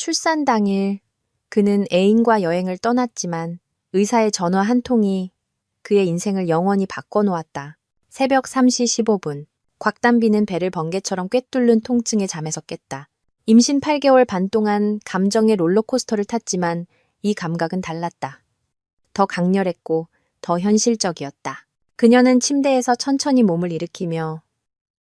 출산 당일 그는 애인과 여행을 떠났지만 의사의 전화 한 통이 그의 인생을 영원히 바꿔놓았다. 새벽 3시 15분. 곽단비는 배를 번개처럼 꿰뚫는 통증에 잠에서 깼다. 임신 8개월 반 동안 감정의 롤러코스터를 탔지만 이 감각은 달랐다. 더 강렬했고 더 현실적이었다. 그녀는 침대에서 천천히 몸을 일으키며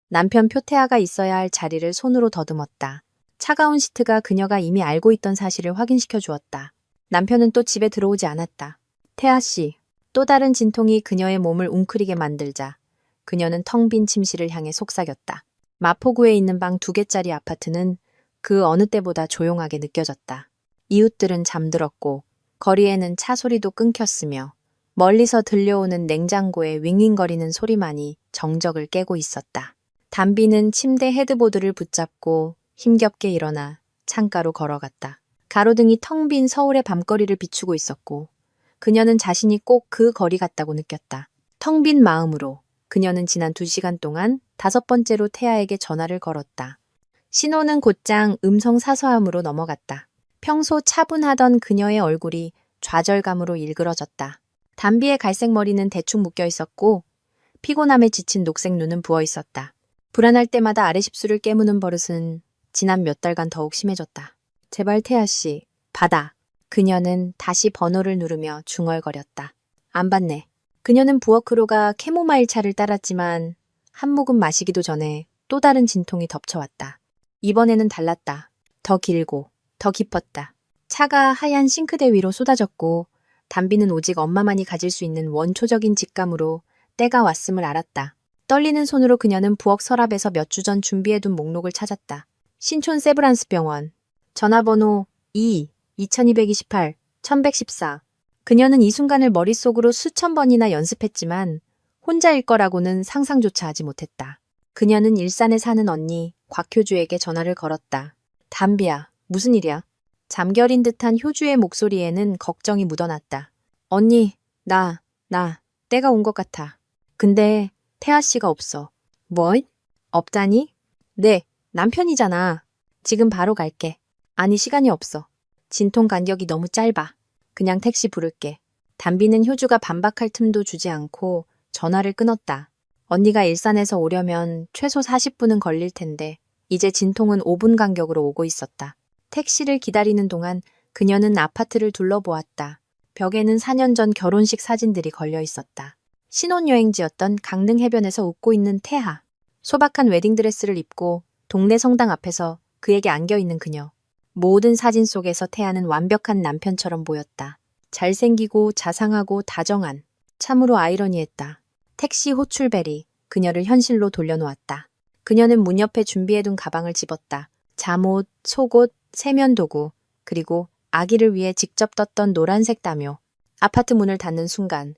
남편 표태아가 있어야 할 자리를 손으로 더듬었다. 차가운 시트가 그녀가 이미 알고 있던 사실을 확인시켜 주었다. 남편은 또 집에 들어오지 않았다. 태아 씨, 또 다른 진통이 그녀의 몸을 웅크리게 만들자 그녀는 텅 빈 침실을 향해 속삭였다. 마포구에 있는 방 2개짜리 아파트는 그 어느 때보다 조용하게 느껴졌다. 이웃들은 잠들었고 거리에는 차 소리도 끊겼으며 멀리서 들려오는 냉장고의 윙윙거리는 소리만이 정적을 깨고 있었다. 단비는 침대 헤드보드를 붙잡고 힘겹게 일어나 창가로 걸어갔다. 가로등이 텅 빈 서울의 밤거리를 비추고 있었고 그녀는 자신이 꼭 그 거리 같다고 느꼈다. 텅 빈 마음으로 그녀는 지난 2시간 동안 5번째로 태아에게 전화를 걸었다. 신호는 곧장 음성 사서함으로 넘어갔다. 평소 차분하던 그녀의 얼굴이 좌절감으로 일그러졌다. 단비의 갈색 머리는 대충 묶여 있었고 피곤함에 지친 녹색 눈은 부어 있었다. 불안할 때마다 아래 십술을 깨무는 버릇은 지난 몇 달간 더욱 심해졌다. 제발 태아 씨, 받아. 그녀는 다시 번호를 누르며 중얼거렸다. 안 받네. 그녀는 부엌으로 가 캐모마일 차를 따랐지만 한 모금 마시기도 전에 또 다른 진통이 덮쳐왔다. 이번에는 달랐다. 더 길고 더 깊었다. 차가 하얀 싱크대 위로 쏟아졌고 단비는 오직 엄마만이 가질 수 있는 원초적인 직감으로 때가 왔음을 알았다. 떨리는 손으로 그녀는 부엌 서랍에서 몇 주 전 준비해둔 목록을 찾았다. 신촌 세브란스 병원, 전화번호 2228, 1114. 그녀는 이 순간을 머릿속으로 수천 번이나 연습했지만 혼자일 거라고는 상상조차 하지 못했다. 그녀는 일산에 사는 언니 곽효주에게 전화를 걸었다. 단비야, 무슨 일이야? 잠결인 듯한 효주의 목소리에는 걱정이 묻어났다. 언니, 때가 온 것 같아. 근데 태아 씨가 없어. 뭐? 없다니? 네, 남편이잖아. 지금 바로 갈게. 아니, 시간이 없어. 진통 간격이 너무 짧아. 그냥 택시 부를게. 단비는 효주가 반박할 틈도 주지 않고 전화를 끊었다. 언니가 일산에서 오려면 최소 40분은 걸릴 텐데 이제 진통은 5분 간격으로 오고 있었다. 택시를 기다리는 동안 그녀는 아파트를 둘러보았다. 벽에는 4년 전 결혼식 사진들이 걸려 있었다. 신혼여행지였던 강릉 해변에서 웃고 있는 태하. 소박한 웨딩드레스를 입고 동네 성당 앞에서 그에게 안겨있는 그녀. 모든 사진 속에서 태하는 완벽한 남편처럼 보였다. 잘생기고 자상하고 다정한. 참으로 아이러니했다. 택시 호출벨이 그녀를 현실로 돌려놓았다. 그녀는 문 옆에 준비해둔 가방을 집었다. 잠옷, 속옷, 세면도구, 그리고 아기를 위해 직접 떴던 노란색 담요. 아파트 문을 닫는 순간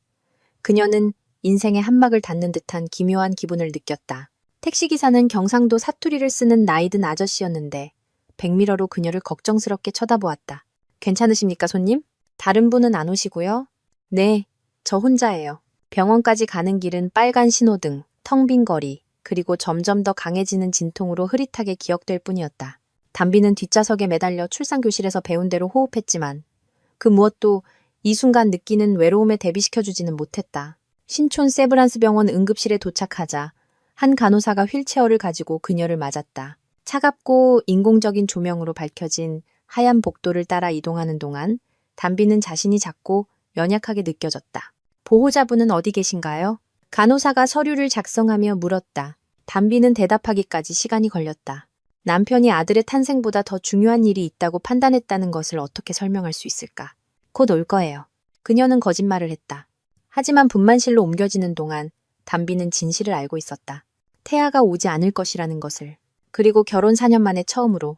그녀는 인생의 한막을 닫는 듯한 기묘한 기분을 느꼈다. 택시기사는 경상도 사투리를 쓰는 나이든 아저씨였는데 백미러로 그녀를 걱정스럽게 쳐다보았다. 괜찮으십니까, 손님? 다른 분은 안 오시고요? 네, 저 혼자예요. 병원까지 가는 길은 빨간 신호등, 텅 빈 거리, 그리고 점점 더 강해지는 진통으로 흐릿하게 기억될 뿐이었다. 단비는 뒷좌석에 매달려 출산교실에서 배운 대로 호흡했지만 그 무엇도 이 순간 느끼는 외로움에 대비시켜주지는 못했다. 신촌 세브란스 병원 응급실에 도착하자 한 간호사가 휠체어를 가지고 그녀를 맞았다. 차갑고 인공적인 조명으로 밝혀진 하얀 복도를 따라 이동하는 동안 단비는 자신이 작고 연약하게 느껴졌다. 보호자분은 어디 계신가요? 간호사가 서류를 작성하며 물었다. 단비는 대답하기까지 시간이 걸렸다. 남편이 아들의 탄생보다 더 중요한 일이 있다고 판단했다는 것을 어떻게 설명할 수 있을까? 곧 올 거예요. 그녀는 거짓말을 했다. 하지만 분만실로 옮겨지는 동안 단비는 진실을 알고 있었다. 태아가 오지 않을 것이라는 것을. 그리고 결혼 4년 만에 처음으로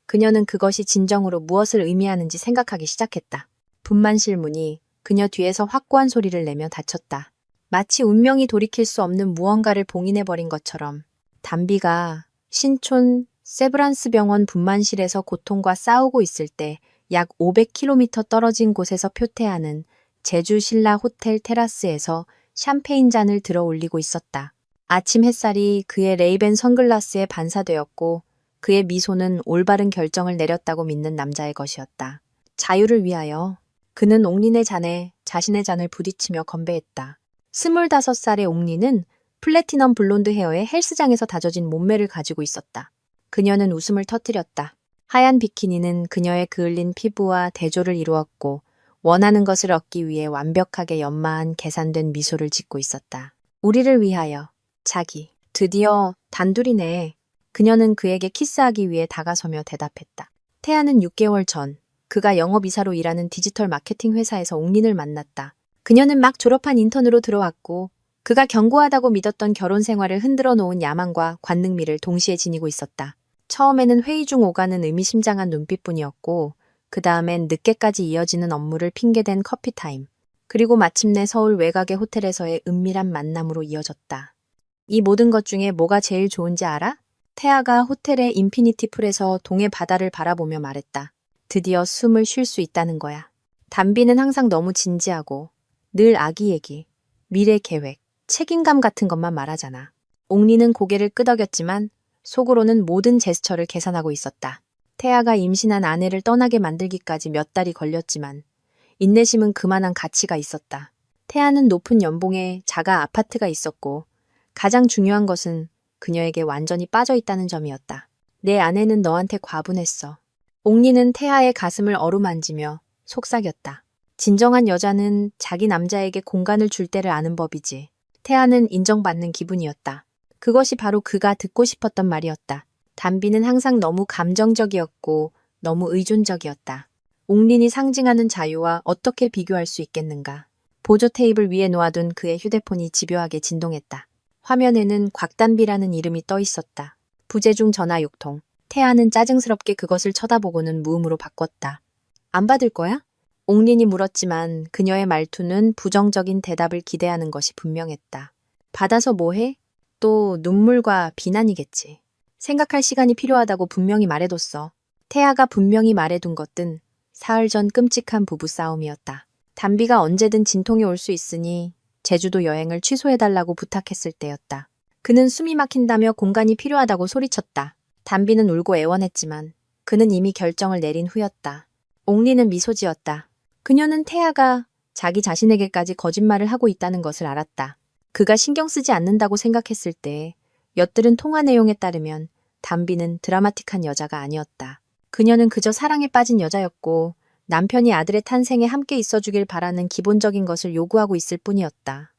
그녀는 그것이 진정으로 무엇을 의미하는지 생각하기 시작했다. 분만실 문이 그녀 뒤에서 확고한 소리를 내며 닫혔다. 마치 운명이 돌이킬 수 없는 무언가를 봉인해버린 것처럼 단비가 신촌 세브란스 병원 분만실에서 고통과 싸우고 있을 때 약 500km 떨어진 곳에서 표태하는 제주 신라 호텔 테라스에서 샴페인 잔을 들어 올리고 있었다. 아침 햇살이 그의 레이벤 선글라스에 반사되었고 그의 미소는 올바른 결정을 내렸다고 믿는 남자의 것이었다. 자유를 위하여 그는 옥린의 잔에 자신의 잔을 부딪히며 건배했다. 25살의 옥린은 플래티넘 블론드 헤어에 헬스장에서 다져진 몸매를 가지고 있었다. 그녀는 웃음을 터뜨렸다. 하얀 비키니는 그녀의 그을린 피부와 대조를 이루었고 원하는 것을 얻기 위해 완벽하게 연마한 계산된 미소를 짓고 있었다. 우리를 위하여, 자기. 드디어 단둘이네. 그녀는 그에게 키스하기 위해 다가서며 대답했다. 태아는 6개월 전 그가 영업이사로 일하는 디지털 마케팅 회사에서 옥린을 만났다. 그녀는 막 졸업한 인턴으로 들어왔고 그가 견고하다고 믿었던 결혼 생활을 흔들어 놓은 야망과 관능미를 동시에 지니고 있었다. 처음에는 회의 중 오가는 의미심장한 눈빛뿐이었고 그 다음엔 늦게까지 이어지는 업무를 핑계댄 커피타임. 그리고 마침내 서울 외곽의 호텔에서의 은밀한 만남으로 이어졌다. 이 모든 것 중에 뭐가 제일 좋은지 알아? 태아가 호텔의 인피니티 풀에서 동해 바다를 바라보며 말했다. 드디어 숨을 쉴 수 있다는 거야. 담비는 항상 너무 진지하고 늘 아기 얘기, 미래 계획, 책임감 같은 것만 말하잖아. 옥리는 고개를 끄덕였지만 속으로는 모든 제스처를 계산하고 있었다. 태아가 임신한 아내를 떠나게 만들기까지 몇 달이 걸렸지만 인내심은 그만한 가치가 있었다. 태아는 높은 연봉에 자가 아파트가 있었고 가장 중요한 것은 그녀에게 완전히 빠져 있다는 점이었다. 내 아내는 너한테 과분했어. 옥리는 태아의 가슴을 어루만지며 속삭였다. 진정한 여자는 자기 남자에게 공간을 줄 때를 아는 법이지. 태아는 인정받는 기분이었다. 그것이 바로 그가 듣고 싶었던 말이었다. 담비는 항상 너무 감정적이었고 너무 의존적이었다. 옥린이 상징하는 자유와 어떻게 비교할 수 있겠는가. 보조 테이블 위에 놓아둔 그의 휴대폰이 집요하게 진동했다. 화면에는 곽단비라는 이름이 떠 있었다. 부재중 전화 6통. 태아는 짜증스럽게 그것을 쳐다보고는 무음으로 바꿨다. 안 받을 거야? 옥린이 물었지만 그녀의 말투는 부정적인 대답을 기대하는 것이 분명했다. 받아서 뭐해? 또 눈물과 비난이겠지. 생각할 시간이 필요하다고 분명히 말해뒀어. 태아가 분명히 말해둔 것은 사흘 전 끔찍한 부부싸움이었다. 담비가 언제든 진통이 올 수 있으니 제주도 여행을 취소해달라고 부탁했을 때였다. 그는 숨이 막힌다며 공간이 필요하다고 소리쳤다. 담비는 울고 애원했지만 그는 이미 결정을 내린 후였다. 옥리는 미소 지었다. 그녀는 태아가 자기 자신에게까지 거짓말을 하고 있다는 것을 알았다. 그가 신경 쓰지 않는다고 생각했을 때 엿들은 통화 내용에 따르면 담비는 드라마틱한 여자가 아니었다. 그녀는 그저 사랑에 빠진 여자였고 남편이 아들의 탄생에 함께 있어주길 바라는 기본적인 것을 요구하고 있을 뿐이었다.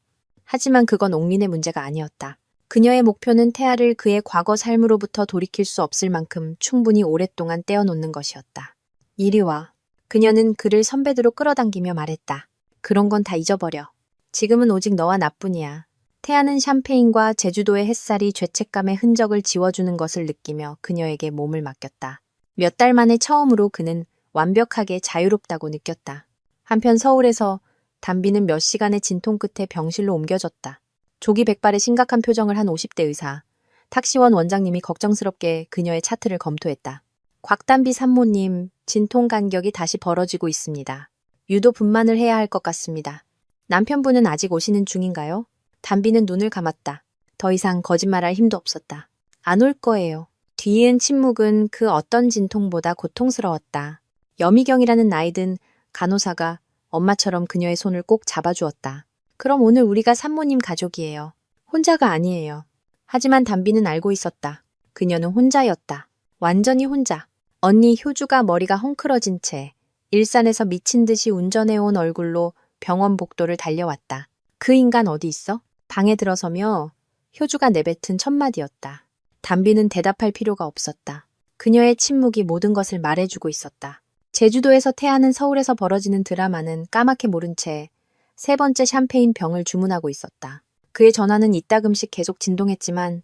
하지만 그건 옥린의 문제가 아니었다. 그녀의 목표는 태아를 그의 과거 삶으로부터 돌이킬 수 없을 만큼 충분히 오랫동안 떼어놓는 것이었다. 이리 와. 그녀는 그를 선베드로 끌어당기며 말했다. 그런 건 다 잊어버려. 지금은 오직 너와 나뿐이야. 태아는 샴페인과 제주도의 햇살이 죄책감의 흔적을 지워주는 것을 느끼며 그녀에게 몸을 맡겼다. 몇 달 만에 처음으로 그는 완벽하게 자유롭다고 느꼈다. 한편 서울에서 담비는 몇 시간의 진통 끝에 병실로 옮겨졌다. 조기 백발의 심각한 표정을 한 50대 의사, 탁시원 원장님이 걱정스럽게 그녀의 차트를 검토했다. 곽담비 산모님, 진통 간격이 다시 벌어지고 있습니다. 유도 분만을 해야 할 것 같습니다. 남편분은 아직 오시는 중인가요? 담비는 눈을 감았다. 더 이상 거짓말할 힘도 없었다. 안 올 거예요. 뒤이은 침묵은 그 어떤 진통보다 고통스러웠다. 여미경이라는 나이든 간호사가 엄마처럼 그녀의 손을 꼭 잡아주었다. 그럼 오늘 우리가 산모님 가족이에요. 혼자가 아니에요. 하지만 담비는 알고 있었다. 그녀는 혼자였다. 완전히 혼자. 언니 효주가 머리가 헝클어진 채 일산에서 미친 듯이 운전해온 얼굴로 병원 복도를 달려왔다. 그 인간 어디 있어? 방에 들어서며 효주가 내뱉은 첫 마디였다. 담비는 대답할 필요가 없었다. 그녀의 침묵이 모든 것을 말해주고 있었다. 제주도에서 태아는 서울에서 벌어지는 드라마는 까맣게 모른 채 세 번째 샴페인 병을 주문하고 있었다. 그의 전화는 이따금씩 계속 진동했지만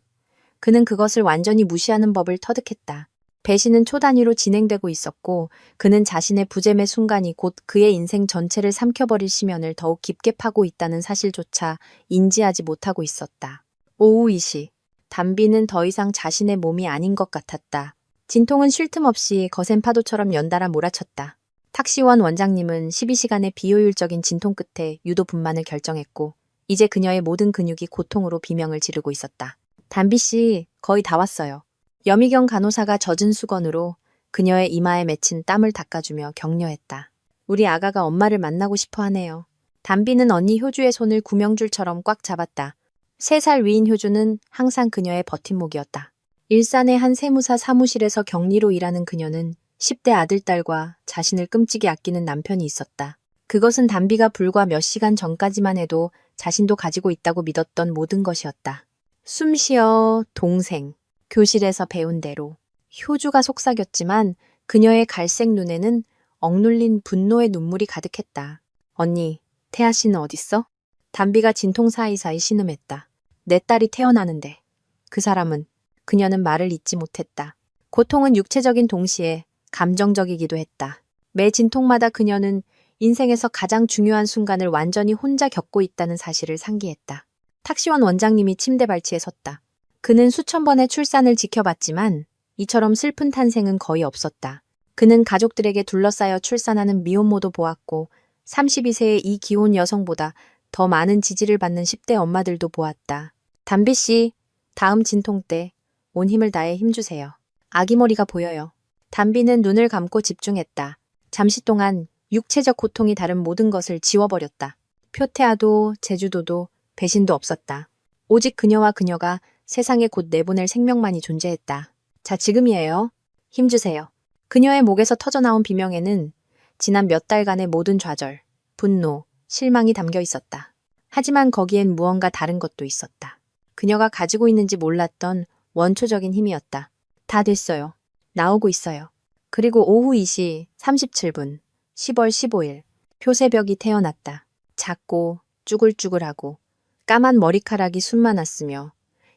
그는 그것을 완전히 무시하는 법을 터득했다. 배신은 초단위로 진행되고 있었고 그는 자신의 부재의 순간이 곧 그의 인생 전체를 삼켜버릴 심연을 더욱 깊게 파고 있다는 사실조차 인지하지 못하고 있었다. 오후 2시. 담비는 더 이상 자신의 몸이 아닌 것 같았다. 진통은 쉴 틈 없이 거센 파도처럼 연달아 몰아쳤다. 탁시원 원장님은 12시간의 비효율적인 진통 끝에 유도 분만을 결정했고 이제 그녀의 모든 근육이 고통으로 비명을 지르고 있었다. 담비 씨, 거의 다 왔어요. 여미경 간호사가 젖은 수건으로 그녀의 이마에 맺힌 땀을 닦아주며 격려했다. 우리 아가가 엄마를 만나고 싶어 하네요. 담비는 언니 효주의 손을 구명줄처럼 꽉 잡았다. 3살 위인 효주는 항상 그녀의 버팀목이었다. 일산의 한 세무사 사무실에서 격리로 일하는 그녀는 10대 아들딸과 자신을 끔찍이 아끼는 남편이 있었다. 그것은 담비가 불과 몇 시간 전까지만 해도 자신도 가지고 있다고 믿었던 모든 것이었다. 숨쉬어 동생. 교실에서 배운 대로. 효주가 속삭였지만 그녀의 갈색 눈에는 억눌린 분노의 눈물이 가득했다. 언니, 태아 씨는 어딨어? 담비가 진통 사이사이 신음했다. 내 딸이 태어나는데. 그 사람은. 그녀는 말을 잇지 못했다. 고통은 육체적인 동시에 감정적이기도 했다. 매 진통마다 그녀는 인생에서 가장 중요한 순간을 완전히 혼자 겪고 있다는 사실을 상기했다. 탁시원 원장님이 침대 발치에 섰다. 그는 수천 번의 출산을 지켜봤지만 이처럼 슬픈 탄생은 거의 없었다. 그는 가족들에게 둘러싸여 출산하는 미혼모도 보았고 32세의 이 기혼 여성보다 더 많은 지지를 받는 10대 엄마들도 보았다. 담비 씨, 다음 진통 때 온 힘을 다해 힘주세요. 아기 머리가 보여요. 담비는 눈을 감고 집중했다. 잠시 동안 육체적 고통이 다른 모든 것을 지워버렸다. 표태아도 제주도도 배신도 없었다. 오직 그녀와 그녀가 세상에 곧 내보낼 생명만이 존재했다. 자, 지금이에요. 힘주세요. 그녀의 목에서 터져나온 비명에는 지난 몇 달간의 모든 좌절, 분노, 실망이 담겨 있었다. 하지만 거기엔 무언가 다른 것도 있었다. 그녀가 가지고 있는지 몰랐던 원초적인 힘이었다. 다 됐어요. 나오고 있어요. 그리고 오후 2시 37분, 10월 15일, 표세벽이 태어났다. 작고 쭈글쭈글하고 까만 머리카락이 숨많았으며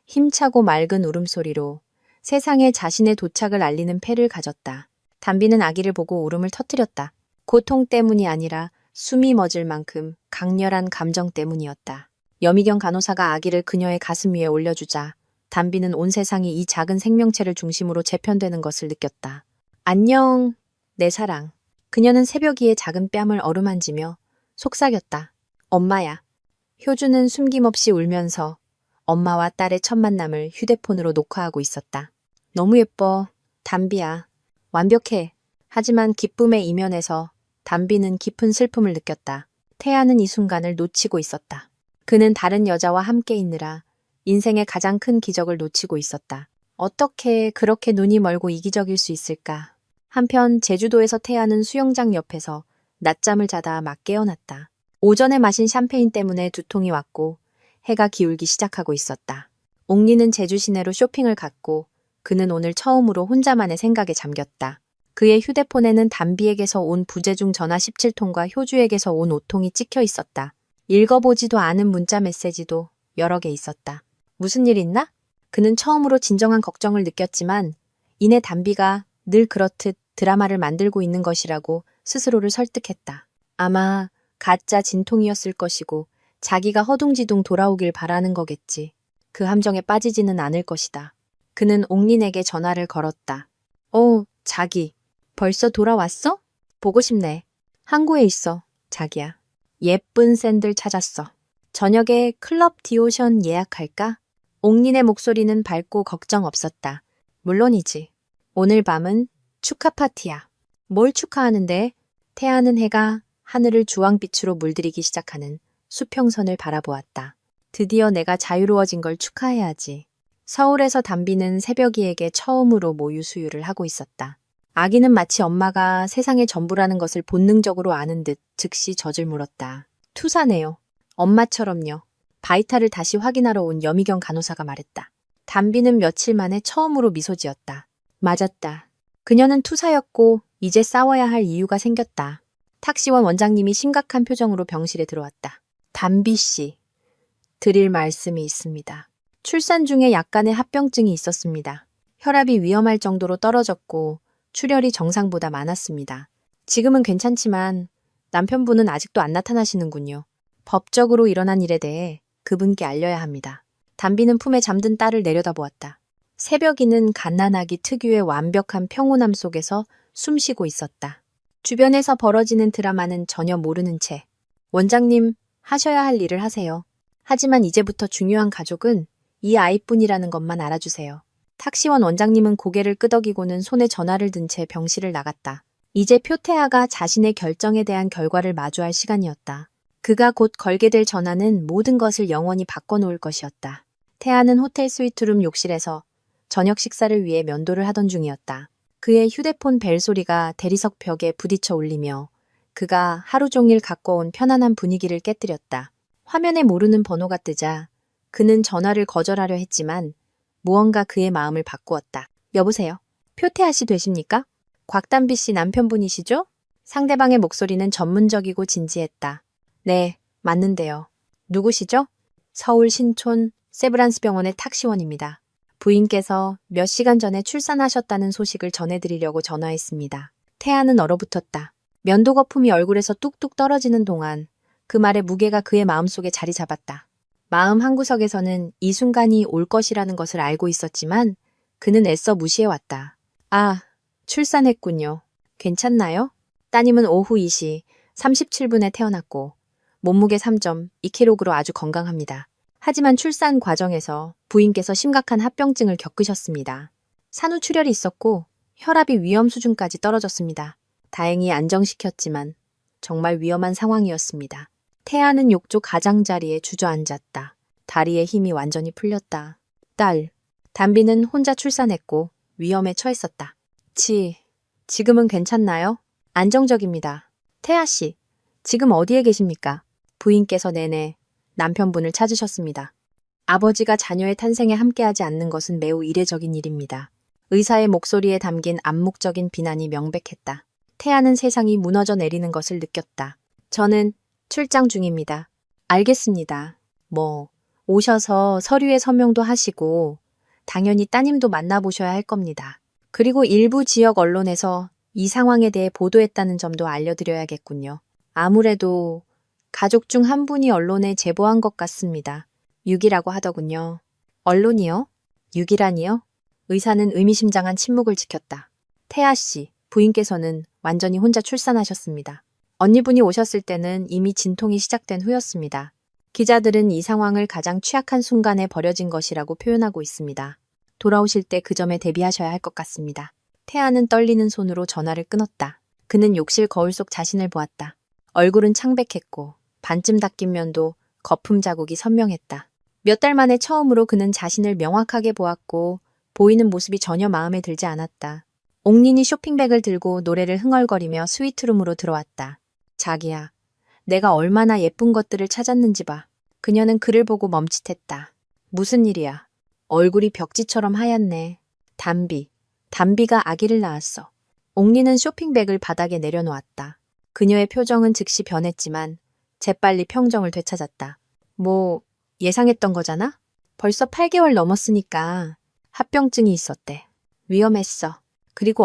힘차고 맑은 울음소리로 세상에 자신의 도착을 알리는 패를 가졌다. 담비는 아기를 보고 울음을 터뜨렸다. 고통 때문이 아니라 숨이 멎을 만큼 강렬한 감정 때문이었다. 여미경 간호사가 아기를 그녀의 가슴 위에 올려주자 담비는 온 세상이 이 작은 생명체를 중심으로 재편되는 것을 느꼈다. 안녕, 내 사랑. 그녀는 새벽 위의 작은 뺨을 어루만지며 속삭였다. 엄마야. 효주는 숨김없이 울면서 엄마와 딸의 첫 만남을 휴대폰으로 녹화하고 있었다. 너무 예뻐. 담비야. 완벽해. 하지만 기쁨의 이면에서 담비는 깊은 슬픔을 느꼈다. 태아는 이 순간을 놓치고 있었다. 그는 다른 여자와 함께 있느라 인생의 가장 큰 기적을 놓치고 있었다. 어떻게 그렇게 눈이 멀고 이기적일 수 있을까? 한편 제주도에서 태아는 수영장 옆에서 낮잠을 자다 막 깨어났다. 오전에 마신 샴페인 때문에 두통이 왔고 해가 기울기 시작하고 있었다. 옥리는 제주 시내로 쇼핑을 갔고 그는 오늘 처음으로 혼자만의 생각에 잠겼다. 그의 휴대폰에는 담비에게서 온 부재중 전화 17통과 효주에게서 온 5통이 찍혀 있었다. 읽어보지도 않은 문자 메시지도 여러 개 있었다. 무슨 일 있나? 그는 처음으로 진정한 걱정을 느꼈지만 이내 담비가 늘 그렇듯 드라마를 만들고 있는 것이라고 스스로를 설득했다. 아마 가짜 진통이었을 것이고 자기가 허둥지둥 돌아오길 바라는 거겠지. 그 함정에 빠지지는 않을 것이다. 그는 옥린에게 전화를 걸었다. 자기. 벌써 돌아왔어? 보고 싶네. 항구에 있어, 자기야. 예쁜 샌들 찾았어. 저녁에 클럽 디오션 예약할까? 옥린의 목소리는 밝고 걱정 없었다. 물론이지. 오늘 밤은 축하 파티야. 뭘 축하하는데? 태아는 해가 하늘을 주황빛으로 물들이기 시작하는 수평선을 바라보았다. 드디어 내가 자유로워진 걸 축하해야지. 서울에서 담비는 새벽이에게 처음으로 모유 수유를 하고 있었다. 아기는 마치 엄마가 세상의 전부라는 것을 본능적으로 아는 듯 즉시 젖을 물었다. 투사네요. 엄마처럼요. 바이탈을 다시 확인하러 온 여미경 간호사가 말했다. 담비는 며칠 만에 처음으로 미소 지었다. 맞았다. 그녀는 투사였고 이제 싸워야 할 이유가 생겼다. 탁시원 원장님이 심각한 표정으로 병실에 들어왔다. 담비 씨, 드릴 말씀이 있습니다. 출산 중에 약간의 합병증이 있었습니다. 혈압이 위험할 정도로 떨어졌고 출혈이 정상보다 많았습니다. 지금은 괜찮지만 남편분은 아직도 안 나타나시는군요. 법적으로 일어난 일에 대해 그분께 알려야 합니다. 담비는 품에 잠든 딸을 내려다보았다. 새벽이는 갓난아기 특유의 완벽한 평온함 속에서 숨쉬고 있었다. 주변에서 벌어지는 드라마는 전혀 모르는 채 원장님, 하셔야 할 일을 하세요. 하지만 이제부터 중요한 가족은 이 아이뿐이라는 것만 알아주세요. 탁시원 원장님은 고개를 끄덕이고는 손에 전화를 든 채 병실을 나갔다. 이제 표태아가 자신의 결정에 대한 결과를 마주할 시간이었다. 그가 곧 걸게 될 전화는 모든 것을 영원히 바꿔놓을 것이었다. 태아는 호텔 스위트룸 욕실에서 저녁 식사를 위해 면도를 하던 중이었다. 그의 휴대폰 벨 소리가 대리석 벽에 부딪혀 울리며 그가 하루 종일 가꿔온 편안한 분위기를 깨뜨렸다. 화면에 모르는 번호가 뜨자 그는 전화를 거절하려 했지만 무언가 그의 마음을 바꾸었다. 여보세요? 표태아 씨 되십니까? 곽단비 씨 남편분이시죠? 상대방의 목소리는 전문적이고 진지했다. 네, 맞는데요. 누구시죠? 서울 신촌 세브란스 병원의 탁시원입니다. 부인께서 몇 시간 전에 출산하셨다는 소식을 전해드리려고 전화했습니다. 태아는 얼어붙었다. 면도 거품이 얼굴에서 뚝뚝 떨어지는 동안 그 말의 무게가 그의 마음속에 자리 잡았다. 마음 한구석에서는 이 순간이 올 것이라는 것을 알고 있었지만 그는 애써 무시해왔다. 아, 출산했군요. 괜찮나요? 따님은 오후 2시 37분에 태어났고 몸무게 3.2kg로 아주 건강합니다. 하지만 출산 과정에서 부인께서 심각한 합병증을 겪으셨습니다. 산후출혈이 있었고 혈압이 위험 수준까지 떨어졌습니다. 다행히 안정시켰지만 정말 위험한 상황이었습니다. 태아는 욕조 가장자리에 주저앉았다. 다리에 힘이 완전히 풀렸다. 딸, 단비는 혼자 출산했고 위험에 처했었다. 지금은 괜찮나요? 안정적입니다. 태아 씨, 지금 어디에 계십니까? 부인께서 내내 남편분을 찾으셨습니다. 아버지가 자녀의 탄생에 함께하지 않는 것은 매우 이례적인 일입니다. 의사의 목소리에 담긴 암묵적인 비난이 명백했다. 태아는 세상이 무너져 내리는 것을 느꼈다. 저는 출장 중입니다. 알겠습니다. 오셔서 서류에 서명도 하시고 당연히 따님도 만나보셔야 할 겁니다. 그리고 일부 지역 언론에서 이 상황에 대해 보도했다는 점도 알려드려야겠군요. 아무래도 가족 중 한 분이 언론에 제보한 것 같습니다. 6이라고 하더군요. 언론이요? 6이라니요? 의사는 의미심장한 침묵을 지켰다. 태아 씨, 부인께서는 완전히 혼자 출산하셨습니다. 언니분이 오셨을 때는 이미 진통이 시작된 후였습니다. 기자들은 이 상황을 가장 취약한 순간에 벌여진 것이라고 표현하고 있습니다. 돌아오실 때 그 점에 대비하셔야 할 것 같습니다. 태아는 떨리는 손으로 전화를 끊었다. 그는 욕실 거울 속 자신을 보았다. 얼굴은 창백했고 반쯤 닦인 면도 거품 자국이 선명했다. 몇 달 만에 처음으로 그는 자신을 명확하게 보았고 보이는 모습이 전혀 마음에 들지 않았다. 옥린이 쇼핑백을 들고 노래를 흥얼거리며 스위트룸으로 들어왔다. 자기야, 내가 얼마나 예쁜 것들을 찾았는지 봐. 그녀는 그를 보고 멈칫했다. 무슨 일이야? 얼굴이 벽지처럼 하얗네. 담비가 아기를 낳았어. 옥린은 쇼핑백을 바닥에 내려놓았다. 그녀의 표정은 즉시 변했지만 재빨리 평정을 되찾았다. 예상했던 거잖아? 벌써 8개월 넘었으니까 합병증이 있었대. 위험했어. 그리고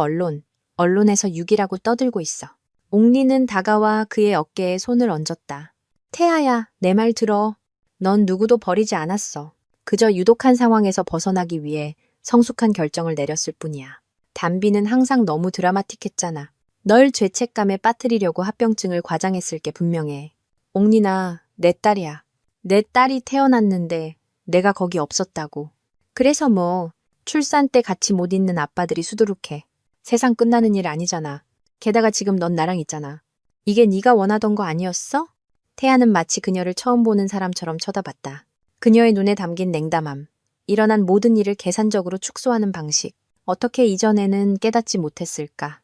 언론에서 6이라고 떠들고 있어. 옥리는 다가와 그의 어깨에 손을 얹었다. 태아야, 내 말 들어. 넌 누구도 버리지 않았어. 그저 유독한 상황에서 벗어나기 위해 성숙한 결정을 내렸을 뿐이야. 담비는 항상 너무 드라마틱했잖아. 널 죄책감에 빠뜨리려고 합병증을 과장했을 게 분명해. 옥리나, 내 딸이야. 내 딸이 태어났는데 내가 거기 없었다고. 그래서 출산 때 같이 못 있는 아빠들이 수두룩해. 세상 끝나는 일 아니잖아. 게다가 지금 넌 나랑 있잖아. 이게 네가 원하던 거 아니었어? 태아는 마치 그녀를 처음 보는 사람처럼 쳐다봤다. 그녀의 눈에 담긴 냉담함. 일어난 모든 일을 계산적으로 축소하는 방식. 어떻게 이전에는 깨닫지 못했을까?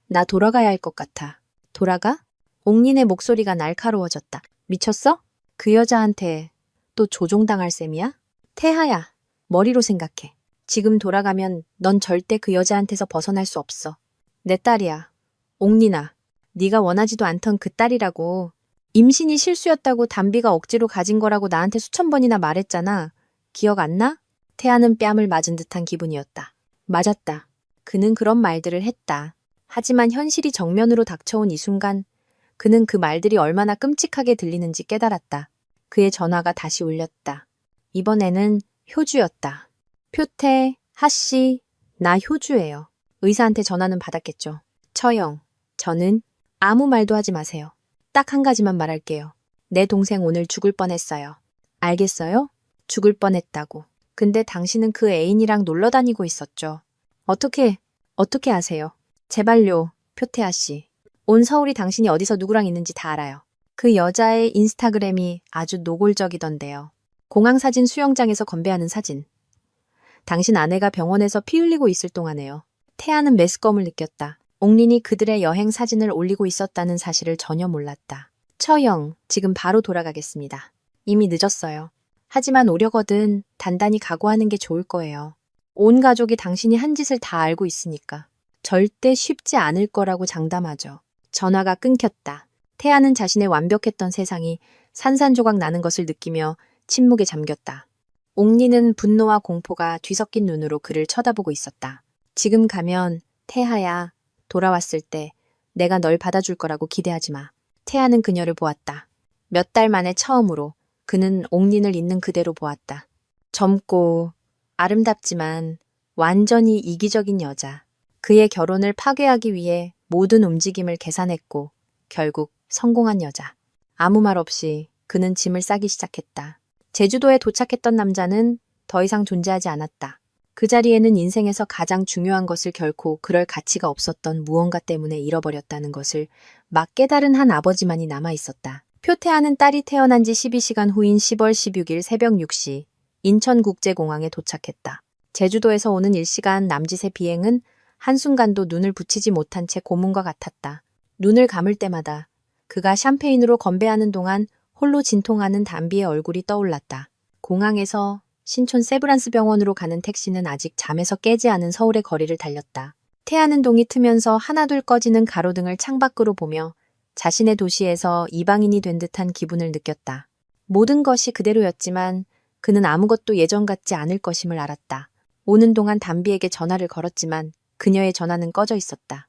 나 돌아가야 할 것 같아. 돌아가? 옥린의 목소리가 날카로워졌다. 미쳤어? 그 여자한테 또 조종당할 셈이야? 태하야, 머리로 생각해. 지금 돌아가면 넌 절대 그 여자한테서 벗어날 수 없어. 내 딸이야. 옥린아, 네가 원하지도 않던 그 딸이라고. 임신이 실수였다고 담비가 억지로 가진 거라고 나한테 수천 번이나 말했잖아. 기억 안 나? 태아는 뺨을 맞은 듯한 기분이었다. 맞았다. 그는 그런 말들을 했다. 하지만 현실이 정면으로 닥쳐온 이 순간 그는 그 말들이 얼마나 끔찍하게 들리는지 깨달았다. 그의 전화가 다시 울렸다. 이번에는 효주였다. 표태, 하씨, 나 효주예요. 의사한테 전화는 받았겠죠. 처형, 저는 아무 말도 하지 마세요. 딱 한 가지만 말할게요. 내 동생 오늘 죽을 뻔했어요. 알겠어요? 죽을 뻔했다고. 근데 당신은 그 애인이랑 놀러 다니고 있었죠. 어떻게 아세요? 제발요, 표태아 씨. 온 서울이 당신이 어디서 누구랑 있는지 다 알아요. 그 여자의 인스타그램이 아주 노골적이던데요. 공항사진 수영장에서 건배하는 사진. 당신 아내가 병원에서 피 흘리고 있을 동안에요. 태아는 메스꺼움을 느꼈다. 옥린이 그들의 여행 사진을 올리고 있었다는 사실을 전혀 몰랐다. 처형, 지금 바로 돌아가겠습니다. 이미 늦었어요. 하지만 오려거든 단단히 각오하는 게 좋을 거예요. 온 가족이 당신이 한 짓을 다 알고 있으니까. 절대 쉽지 않을 거라고 장담하죠. 전화가 끊겼다. 태아는 자신의 완벽했던 세상이 산산조각 나는 것을 느끼며 침묵에 잠겼다. 옥리는 분노와 공포가 뒤섞인 눈으로 그를 쳐다보고 있었다. 지금 가면 태아야, 돌아왔을 때 내가 널 받아줄 거라고 기대하지 마. 태아는 그녀를 보았다. 몇 달 만에 처음으로 그는 옥린을 있는 그대로 보았다. 젊고 아름답지만 완전히 이기적인 여자. 그의 결혼을 파괴하기 위해 모든 움직임을 계산했고 결국 성공한 여자. 아무 말 없이 그는 짐을 싸기 시작했다. 제주도에 도착했던 남자는 더 이상 존재하지 않았다. 그 자리에는 인생에서 가장 중요한 것을 결코 그럴 가치가 없었던 무언가 때문에 잃어버렸다는 것을 막 깨달은 한 아버지만이 남아 있었다. 표태아는 딸이 태어난 지 12시간 후인 10월 16일 새벽 6시 인천국제공항에 도착했다. 제주도에서 오는 일시간 남짓의 비행은 한순간도 눈을 붙이지 못한 채 고문과 같았다. 눈을 감을 때마다 그가 샴페인으로 건배하는 동안 홀로 진통하는 담비의 얼굴이 떠올랐다. 공항에서 신촌 세브란스 병원으로 가는 택시는 아직 잠에서 깨지 않은 서울의 거리를 달렸다. 태아는 동이 트면서 하나둘 꺼지는 가로등을 창밖으로 보며 자신의 도시에서 이방인이 된 듯한 기분을 느꼈다. 모든 것이 그대로였지만 그는 아무것도 예전 같지 않을 것임을 알았다. 오는 동안 담비에게 전화를 걸었지만 그녀의 전화는 꺼져 있었다.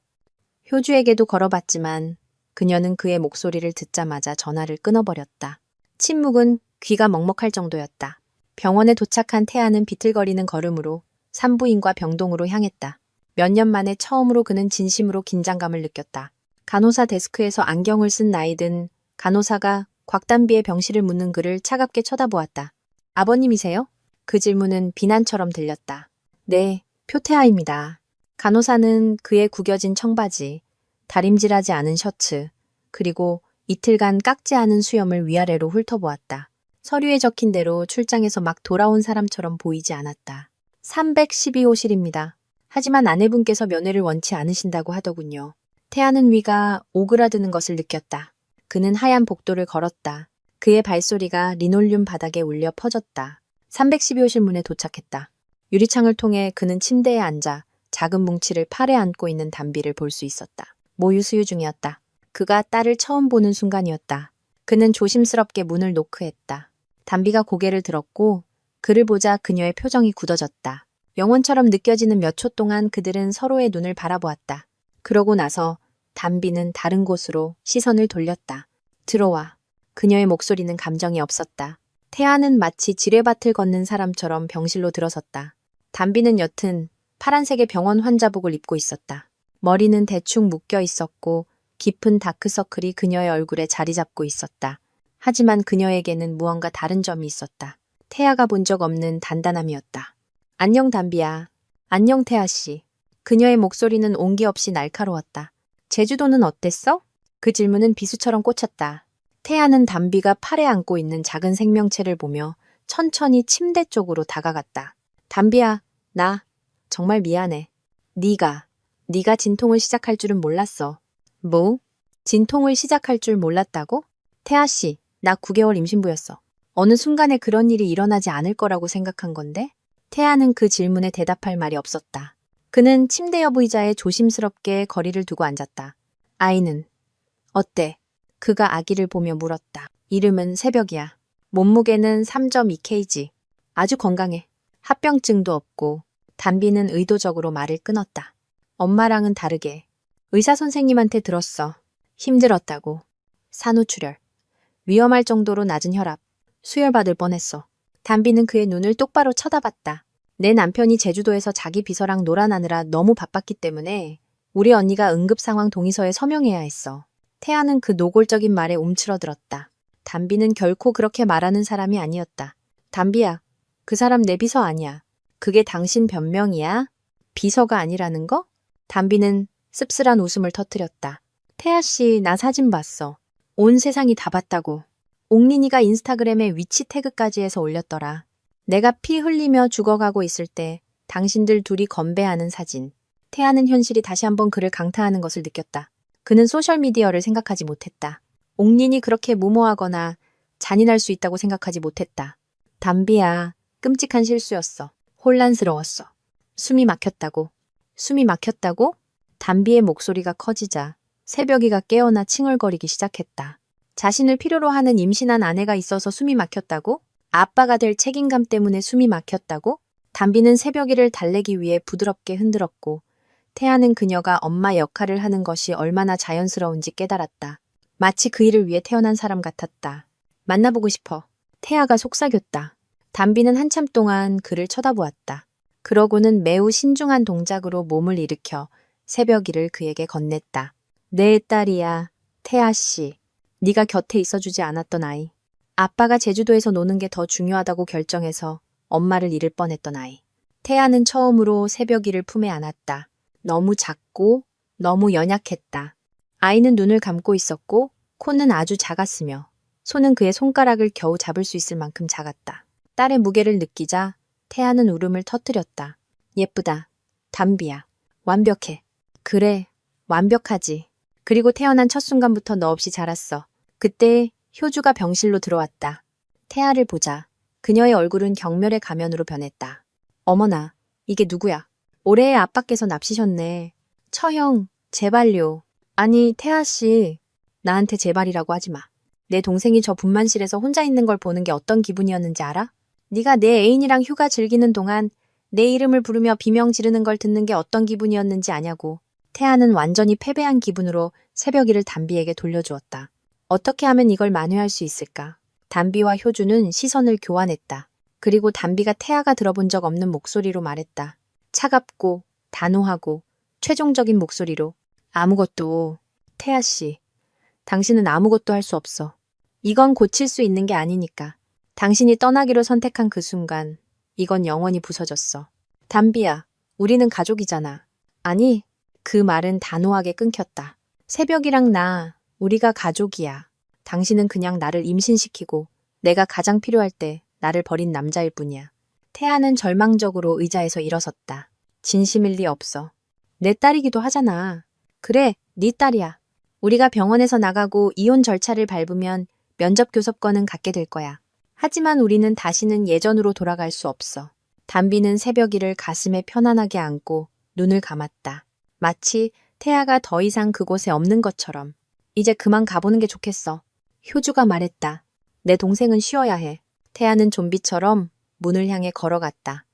효주에게도 걸어봤지만 그녀는 그의 목소리를 듣자마자 전화를 끊어버렸다. 침묵은 귀가 먹먹할 정도였다. 병원에 도착한 태아는 비틀거리는 걸음으로 산부인과 병동으로 향했다. 몇 년 만에 처음으로 그는 진심으로 긴장감을 느꼈다. 간호사 데스크에서 안경을 쓴 나이든 간호사가 곽단비의 병실을 묻는 그를 차갑게 쳐다보았다. 아버님이세요? 그 질문은 비난처럼 들렸다. 네, 표태아입니다. 간호사는 그의 구겨진 청바지, 다림질하지 않은 셔츠, 그리고 이틀간 깎지 않은 수염을 위아래로 훑어보았다. 서류에 적힌 대로 출장에서 막 돌아온 사람처럼 보이지 않았다. 312호실입니다. 하지만 아내분께서 면회를 원치 않으신다고 하더군요. 태아는 위가 오그라드는 것을 느꼈다. 그는 하얀 복도를 걸었다. 그의 발소리가 리놀륨 바닥에 울려 퍼졌다. 312호실 문에 도착했다. 유리창을 통해 그는 침대에 앉아 작은 뭉치를 팔에 안고 있는 담비를 볼 수 있었다. 모유 수유 중이었다. 그가 딸을 처음 보는 순간이었다. 그는 조심스럽게 문을 노크했다. 담비가 고개를 들었고 그를 보자 그녀의 표정이 굳어졌다. 영원처럼 느껴지는 몇 초 동안 그들은 서로의 눈을 바라보았다. 그러고 나서 담비는 다른 곳으로 시선을 돌렸다. 들어와. 그녀의 목소리는 감정이 없었다. 태아는 마치 지뢰밭을 걷는 사람처럼 병실로 들어섰다. 담비는 옅은 파란색의 병원 환자복을 입고 있었다. 머리는 대충 묶여 있었고 깊은 다크서클이 그녀의 얼굴에 자리 잡고 있었다. 하지만 그녀에게는 무언가 다른 점이 있었다. 태아가 본 적 없는 단단함이었다. 안녕 담비야. 안녕 태아 씨. 그녀의 목소리는 온기 없이 날카로웠다. 제주도는 어땠어? 그 질문은 비수처럼 꽂혔다. 태아는 담비가 팔에 안고 있는 작은 생명체를 보며 천천히 침대 쪽으로 다가갔다. 담비야, 나 정말 미안해. 네가 진통을 시작할 줄은 몰랐어. 뭐? 진통을 시작할 줄 몰랐다고? 태아 씨, 나 9개월 임신부였어. 어느 순간에 그런 일이 일어나지 않을 거라고 생각한 건데? 태아는 그 질문에 대답할 말이 없었다. 그는 침대 옆 의자에 조심스럽게 거리를 두고 앉았다. 아이는 어때? 그가 아기를 보며 물었다. 이름은 새벽이야. 몸무게는 3.2kg. 아주 건강해. 합병증도 없고. 담비는 의도적으로 말을 끊었다. 엄마랑은 다르게. 의사 선생님한테 들었어. 힘들었다고. 산후출혈. 위험할 정도로 낮은 혈압. 수혈받을 뻔했어. 담비는 그의 눈을 똑바로 쳐다봤다. 내 남편이 제주도에서 자기 비서랑 놀아나느라 너무 바빴기 때문에 우리 언니가 응급상황 동의서에 서명해야 했어. 태아는 그 노골적인 말에 움츠러들었다. 담비는 결코 그렇게 말하는 사람이 아니었다. 담비야, 그 사람 내 비서 아니야. 그게 당신 변명이야? 비서가 아니라는 거? 담비는 씁쓸한 웃음을 터뜨렸다. 태아 씨, 나 사진 봤어. 온 세상이 다 봤다고. 옥린이가 인스타그램에 위치 태그까지 해서 올렸더라. 내가 피 흘리며 죽어가고 있을 때 당신들 둘이 건배하는 사진. 태아는 현실이 다시 한번 그를 강타하는 것을 느꼈다. 그는 소셜미디어를 생각하지 못했다. 옥린이 그렇게 무모하거나 잔인할 수 있다고 생각하지 못했다. 담비야, 끔찍한 실수였어. 혼란스러웠어. 숨이 막혔다고. 숨이 막혔다고? 담비의 목소리가 커지자 새벽이가 깨어나 칭얼거리기 시작했다. 자신을 필요로 하는 임신한 아내가 있어서 숨이 막혔다고? 아빠가 될 책임감 때문에 숨이 막혔다고? 담비는 새벽이를 달래기 위해 부드럽게 흔들었고 태아는 그녀가 엄마 역할을 하는 것이 얼마나 자연스러운지 깨달았다. 마치 그 일을 위해 태어난 사람 같았다. 만나보고 싶어. 태아가 속삭였다. 담비는 한참 동안 그를 쳐다보았다. 그러고는 매우 신중한 동작으로 몸을 일으켜 새벽이를 그에게 건넸다. 내 딸이야, 태아 씨. 네가 곁에 있어주지 않았던 아이. 아빠가 제주도에서 노는 게 더 중요하다고 결정해서 엄마를 잃을 뻔했던 아이. 태아는 처음으로 새벽이를 품에 안았다. 너무 작고 너무 연약했다. 아이는 눈을 감고 있었고 코는 아주 작았으며 손은 그의 손가락을 겨우 잡을 수 있을 만큼 작았다. 딸의 무게를 느끼자 태아는 울음을 터뜨렸다. 예쁘다. 담비야. 완벽해. 그래, 완벽하지. 그리고 태어난 첫 순간부터 너 없이 자랐어. 그때 효주가 병실로 들어왔다. 태아를 보자 그녀의 얼굴은 경멸의 가면으로 변했다. 어머나, 이게 누구야? 올해의 아빠께서 납치셨네. 처형, 제발요. 아니, 태아씨, 나한테 제발이라고 하지 마. 내 동생이 저 분만실에서 혼자 있는 걸 보는 게 어떤 기분이었는지 알아? 네가 내 애인이랑 휴가 즐기는 동안 내 이름을 부르며 비명 지르는 걸 듣는 게 어떤 기분이었는지 아냐고. 태아는 완전히 패배한 기분으로 새벽이를 담비에게 돌려주었다. 어떻게 하면 이걸 만회할 수 있을까? 담비와 효주는 시선을 교환했다. 그리고 담비가 태아가 들어본 적 없는 목소리로 말했다. 차갑고 단호하고 최종적인 목소리로. 아무것도. 태아씨, 당신은 아무것도 할 수 없어. 이건 고칠 수 있는 게 아니니까. 당신이 떠나기로 선택한 그 순간 이건 영원히 부서졌어. 담비야, 우리는 가족이잖아. 아니, 그 말은 단호하게 끊겼다. 새벽이랑 나, 우리가 가족이야. 당신은 그냥 나를 임신시키고 내가 가장 필요할 때 나를 버린 남자일 뿐이야. 태아는 절망적으로 의자에서 일어섰다. 진심일 리 없어. 내 딸이기도 하잖아. 그래, 네 딸이야. 우리가 병원에서 나가고 이혼 절차를 밟으면 면접 교섭권은 갖게 될 거야. 하지만 우리는 다시는 예전으로 돌아갈 수 없어. 담비는 새벽이를 가슴에 편안하게 안고 눈을 감았다. 마치 태아가 더 이상 그곳에 없는 것처럼. 이제 그만 가보는 게 좋겠어. 효주가 말했다. 내 동생은 쉬어야 해. 태아는 좀비처럼 문을 향해 걸어갔다.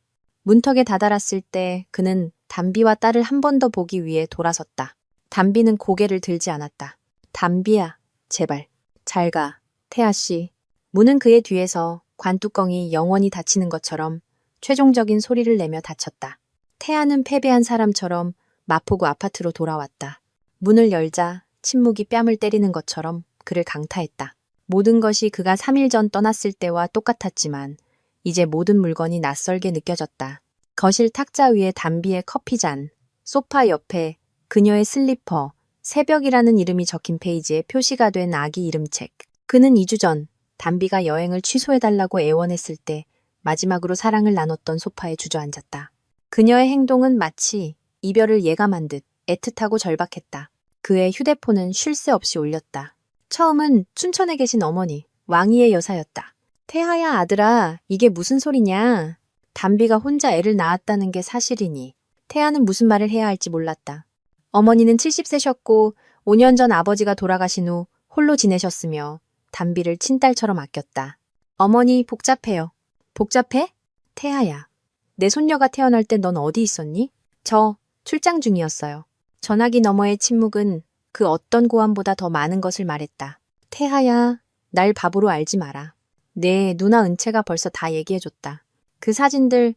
문턱에 다다랐을 때 그는 담비와 딸을 한 번 더 보기 위해 돌아섰다. 담비는 고개를 들지 않았다. 담비야, 제발. 잘 가, 태아씨. 문은 그의 뒤에서 관뚜껑이 영원히 닫히는 것처럼 최종적인 소리를 내며 닫혔다. 태아는 패배한 사람처럼 마포구 아파트로 돌아왔다. 문을 열자 침묵이 뺨을 때리는 것처럼 그를 강타했다. 모든 것이 그가 3일 전 떠났을 때와 똑같았지만 이제 모든 물건이 낯설게 느껴졌다. 거실 탁자 위에 담비의 커피잔, 소파 옆에 그녀의 슬리퍼, 새벽이라는 이름이 적힌 페이지에 표시가 된 아기 이름책. 그는 2주 전 담비가 여행을 취소해달라고 애원했을 때 마지막으로 사랑을 나눴던 소파에 주저앉았다. 그녀의 행동은 마치 이별을 예감한 듯 애틋하고 절박했다. 그의 휴대폰은 쉴 새 없이 울렸다. 처음은 춘천에 계신 어머니, 왕희의 여사였다. 태하야 아들아, 이게 무슨 소리냐? 담비가 혼자 애를 낳았다는 게 사실이니. 태하는 무슨 말을 해야 할지 몰랐다. 어머니는 70세셨고 5년 전 아버지가 돌아가신 후 홀로 지내셨으며 담비를 친딸처럼 아꼈다. 어머니 복잡해요. 복잡해? 태하야, 내 손녀가 태어날 때 넌 어디 있었니? 저 출장 중이었어요. 전화기 너머의 침묵은 그 어떤 고함보다 더 많은 것을 말했다. 태하야, 날 바보로 알지 마라. 내 누나 은채가 벌써 다 얘기해줬다. 그 사진들,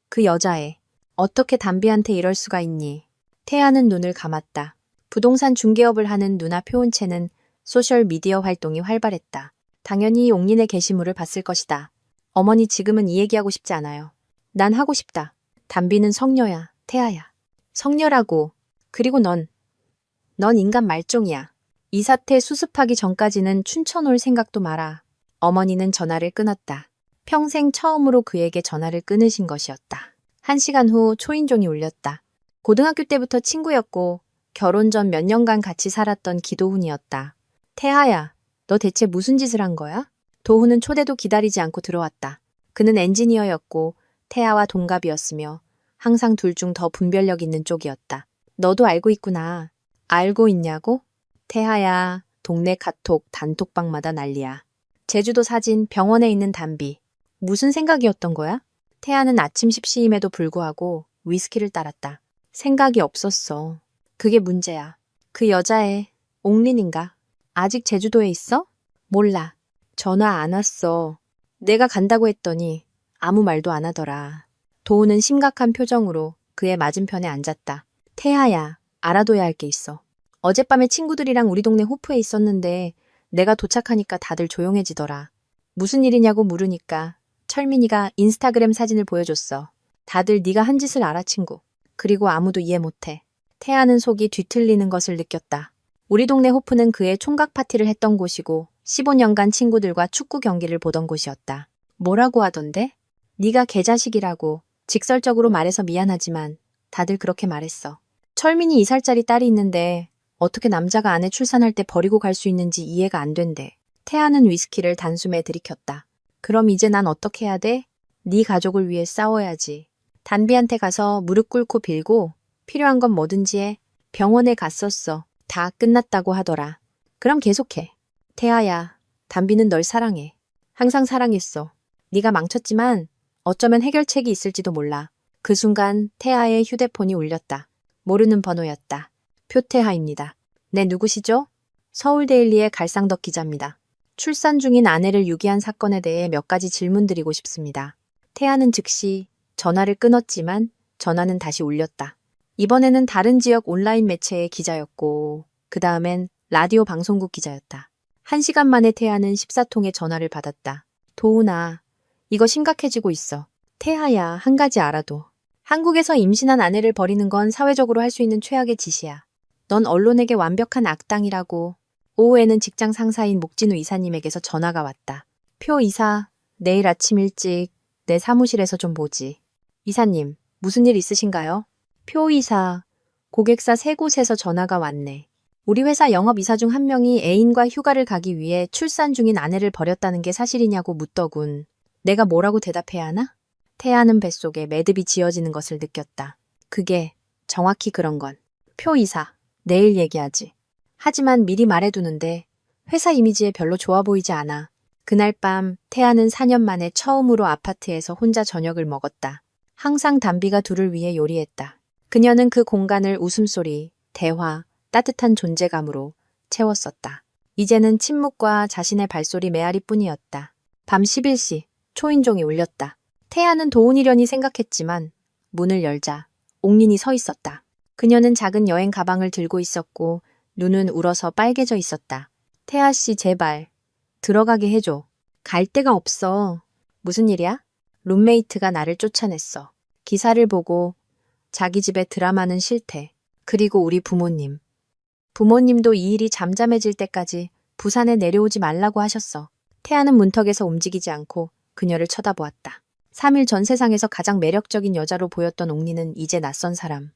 그 여자애. 어떻게 담비한테 이럴 수가 있니? 태하는 눈을 감았다. 부동산 중개업을 하는 누나 표은채는 소셜미디어 활동이 활발했다. 당연히 옥린의 게시물을 봤을 것이다. 어머니 지금은 이 얘기하고 싶지 않아요. 난 하고 싶다. 담비는 성녀야, 태아야. 성녀라고. 그리고 넌 인간 말종이야. 이 사태 수습하기 전까지는 춘천 올 생각도 마라. 어머니는 전화를 끊었다. 평생 처음으로 그에게 전화를 끊으신 것이었다. 1시간 후 초인종이 울렸다. 고등학교 때부터 친구였고 결혼 전 몇 년간 같이 살았던 기도훈이었다. 태아야, 너 대체 무슨 짓을 한 거야? 도훈은 초대도 기다리지 않고 들어왔다. 그는 엔지니어였고 태아와 동갑이었으며 항상 둘 중 더 분별력 있는 쪽이었다. 너도 알고 있구나. 알고 있냐고? 태아야, 동네 카톡, 단톡방마다 난리야. 제주도 사진, 병원에 있는 담비. 무슨 생각이었던 거야? 태아는 아침 십시임에도 불구하고 위스키를 따랐다. 생각이 없었어. 그게 문제야. 그 여자애, 옥린인가? 아직 제주도에 있어? 몰라. 전화 안 왔어. 내가 간다고 했더니 아무 말도 안 하더라. 도우는 심각한 표정으로 그의 맞은편에 앉았다. 태아야, 알아둬야 할 게 있어. 어젯밤에 친구들이랑 우리 동네 호프에 있었는데 내가 도착하니까 다들 조용해지더라. 무슨 일이냐고 물으니까 철민이가 인스타그램 사진을 보여줬어. 다들 네가 한 짓을 알아, 친구. 그리고 아무도 이해 못해. 태아는 속이 뒤틀리는 것을 느꼈다. 우리 동네 호프는 그의 총각 파티를 했던 곳이고 15년간 친구들과 축구 경기를 보던 곳이었다. 뭐라고 하던데? 네가 개자식이라고 직설적으로 말해서 미안하지만 다들 그렇게 말했어. 철민이 2살짜리 딸이 있는데 어떻게 남자가 아내 출산할 때 버리고 갈 수 있는지 이해가 안 된대. 태아는 위스키를 단숨에 들이켰다. 그럼 이제 난 어떻게 해야 돼? 네 가족을 위해 싸워야지. 단비한테 가서 무릎 꿇고 빌고 필요한 건 뭐든지 해. 병원에 갔었어. 다 끝났다고 하더라. 그럼 계속해. 태아야, 단비는 널 사랑해. 항상 사랑했어. 네가 망쳤지만 어쩌면 해결책이 있을지도 몰라. 그 순간 태아의 휴대폰이 울렸다. 모르는 번호였다. 표태하입니다. 네, 누구시죠? 서울데일리의 갈상덕 기자입니다. 출산 중인 아내를 유기한 사건에 대해 몇 가지 질문드리고 싶습니다. 태아는 즉시 전화를 끊었지만 전화는 다시 울렸다. 이번에는 다른 지역 온라인 매체의 기자였고 그 다음엔 라디오 방송국 기자였다. 1시간 만에 태아는 14통의 전화를 받았다. 도훈아, 이거 심각해지고 있어. 태아야, 한 가지 알아도. 한국에서 임신한 아내를 버리는 건 사회적으로 할 수 있는 최악의 짓이야. 넌 언론에게 완벽한 악당이라고. 오후에는 직장 상사인 목진우 이사님에게서 전화가 왔다. 표 이사, 내일 아침 일찍 내 사무실에서 좀 보지. 이사님, 무슨 일 있으신가요? 표 이사, 고객사 3곳에서 전화가 왔네. 우리 회사 영업이사 중 한 명이 애인과 휴가를 가기 위해 출산 중인 아내를 버렸다는 게 사실이냐고 묻더군. 내가 뭐라고 대답해야 하나? 태아는 뱃속에 매듭이 지어지는 것을 느꼈다. 그게 정확히 그런 건. 표 이사, 내일 얘기하지. 하지만 미리 말해두는데 회사 이미지에 별로 좋아 보이지 않아. 그날 밤 태아는 4년 만에 처음으로 아파트에서 혼자 저녁을 먹었다. 항상 담비가 둘을 위해 요리했다. 그녀는 그 공간을 웃음소리, 대화, 따뜻한 존재감으로 채웠었다. 이제는 침묵과 자신의 발소리 메아리뿐이었다. 밤 11시 초인종이 울렸다. 태아는 도훈이려니 생각했지만 문을 열자 옥린이 서 있었다. 그녀는 작은 여행 가방을 들고 있었고 눈은 울어서 빨개져 있었다. 태아 씨, 제발 들어가게 해줘. 갈 데가 없어. 무슨 일이야? 룸메이트가 나를 쫓아냈어. 기사를 보고 자기 집에 드라마는 싫대. 그리고 우리 부모님. 부모님도 이 일이 잠잠해질 때까지 부산에 내려오지 말라고 하셨어. 태아는 문턱에서 움직이지 않고 그녀를 쳐다보았다. 3일 전 세상에서 가장 매력적인 여자로 보였던 옥리는 이제 낯선 사람.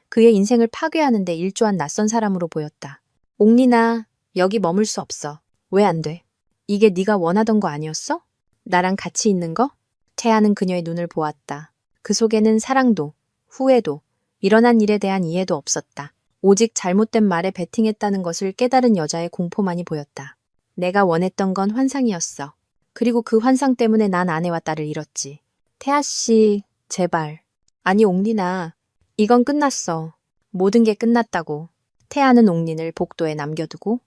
그의 인생을 파괴하는데 일조한 낯선 사람으로 보였다. 옥리나, 여기 머물 수 없어. 왜 안 돼? 이게 네가 원하던 거 아니었어? 나랑 같이 있는 거? 태아는 그녀의 눈을 보았다. 그 속에는 사랑도, 후회도, 일어난 일에 대한 이해도 없었다. 오직 잘못된 말에 베팅했다는 것을 깨달은 여자의 공포만이 보였다. 내가 원했던 건 환상이었어. 그리고 그 환상 때문에 난 아내와 딸을 잃었지. 태아 씨, 제발. 아니, 옥린아, 이건 끝났어. 모든 게 끝났다고. 태아는 옥린을 복도에 남겨두고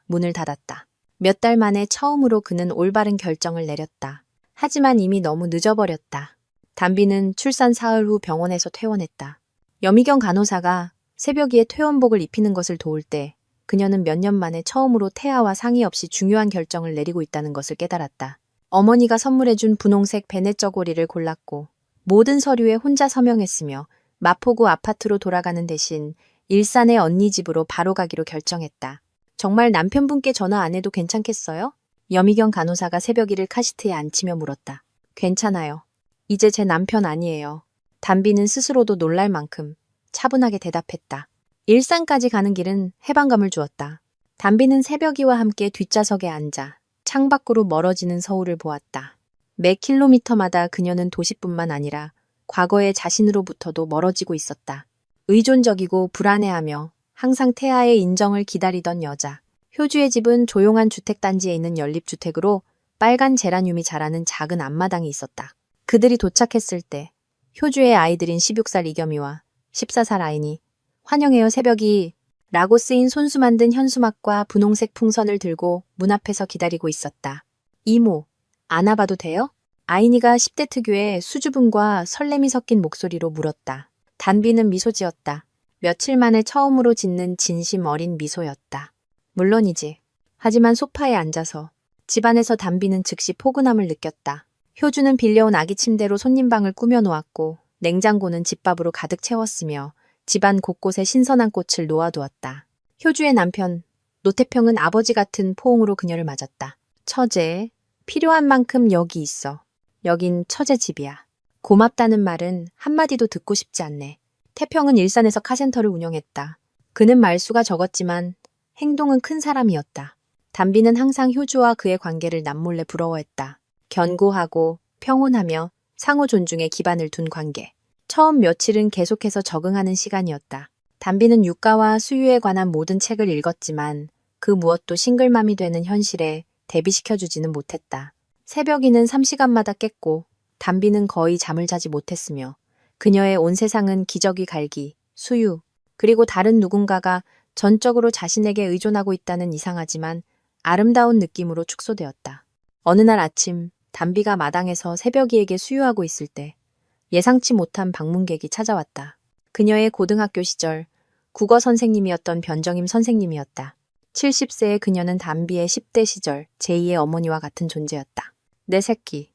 문을 닫았다. 몇 달 만에 처음으로 그는 올바른 결정을 내렸다. 하지만 이미 너무 늦어버렸다. 담비는 출산 사흘 후 병원에서 퇴원했다. 여미경 간호사가 새벽이에 퇴원복을 입히는 것을 도울 때 그녀는 몇 년 만에 처음으로 태아와 상의 없이 중요한 결정을 내리고 있다는 것을 깨달았다. 어머니가 선물해준 분홍색 베넷 저고리를 골랐고 모든 서류에 혼자 서명했으며 마포구 아파트로 돌아가는 대신 일산의 언니 집으로 바로 가기로 결정했다. 정말 남편분께 전화 안 해도 괜찮겠어요? 여미경 간호사가 새벽 일을 카시트에 앉히며 물었다. 괜찮아요. 이제 제 남편 아니에요. 담비는 스스로도 놀랄 만큼 차분하게 대답했다. 일산까지 가는 길은 해방감을 주었다. 담비는 새벽이와 함께 뒷좌석에 앉아 창밖으로 멀어지는 서울을 보았다. 매 킬로미터마다 그녀는 도시뿐만 아니라 과거의 자신으로부터도 멀어지고 있었다. 의존적이고 불안해하며 항상 태아의 인정을 기다리던 여자. 효주의 집은 조용한 주택단지에 있는 연립주택으로 빨간 제라늄이 자라는 작은 앞마당이 있었다. 그들이 도착했을 때 효주의 아이들인 16살 이겸이와 14살 아인이 환영해요 새벽이 라고 쓰인 손수 만든 현수막과 분홍색 풍선을 들고 문 앞에서 기다리고 있었다. 이모, 안아봐도 돼요? 아인이가 10대 특유의 수줍음과 설렘이 섞인 목소리로 물었다. 단비는 미소 지었다. 며칠 만에 처음으로 짓는 진심 어린 미소였다. 물론이지. 하지만 소파에 앉아서 집안에서 단비는 즉시 포근함을 느꼈다. 효주는 빌려온 아기 침대로 손님방을 꾸며놓았고 냉장고는 집밥으로 가득 채웠으며 집안 곳곳에 신선한 꽃을 놓아두었다. 효주의 남편 노태평은 아버지 같은 포옹으로 그녀를 맞았다. 처제, 필요한 만큼 여기 있어. 여긴 처제 집이야. 고맙다는 말은 한마디도 듣고 싶지 않네. 태평은 일산에서 카센터를 운영했다. 그는 말수가 적었지만 행동은 큰 사람이었다. 담비는 항상 효주와 그의 관계를 남몰래 부러워했다. 견고하고 평온하며 상호 존중에 기반을 둔 관계. 처음 며칠은 계속해서 적응하는 시간이었다. 담비는 유가와 수유에 관한 모든 책을 읽었지만 그 무엇도 싱글맘이 되는 현실에 대비시켜주지는 못했다. 새벽이는 3시간마다 깼고 담비는 거의 잠을 자지 못했으며 그녀의 온 세상은 기저귀 갈기, 수유, 그리고 다른 누군가가 전적으로 자신에게 의존하고 있다는 이상하지만 아름다운 느낌으로 축소되었다. 어느 날 아침 담비가 마당에서 새벽이에게 수유하고 있을 때 예상치 못한 방문객이 찾아왔다. 그녀의 고등학교 시절 국어 선생님이었던 변정임 선생님이었다. 70세의 그녀는 담비의 10대 시절 제2의 어머니와 같은 존재였다. 내 새끼,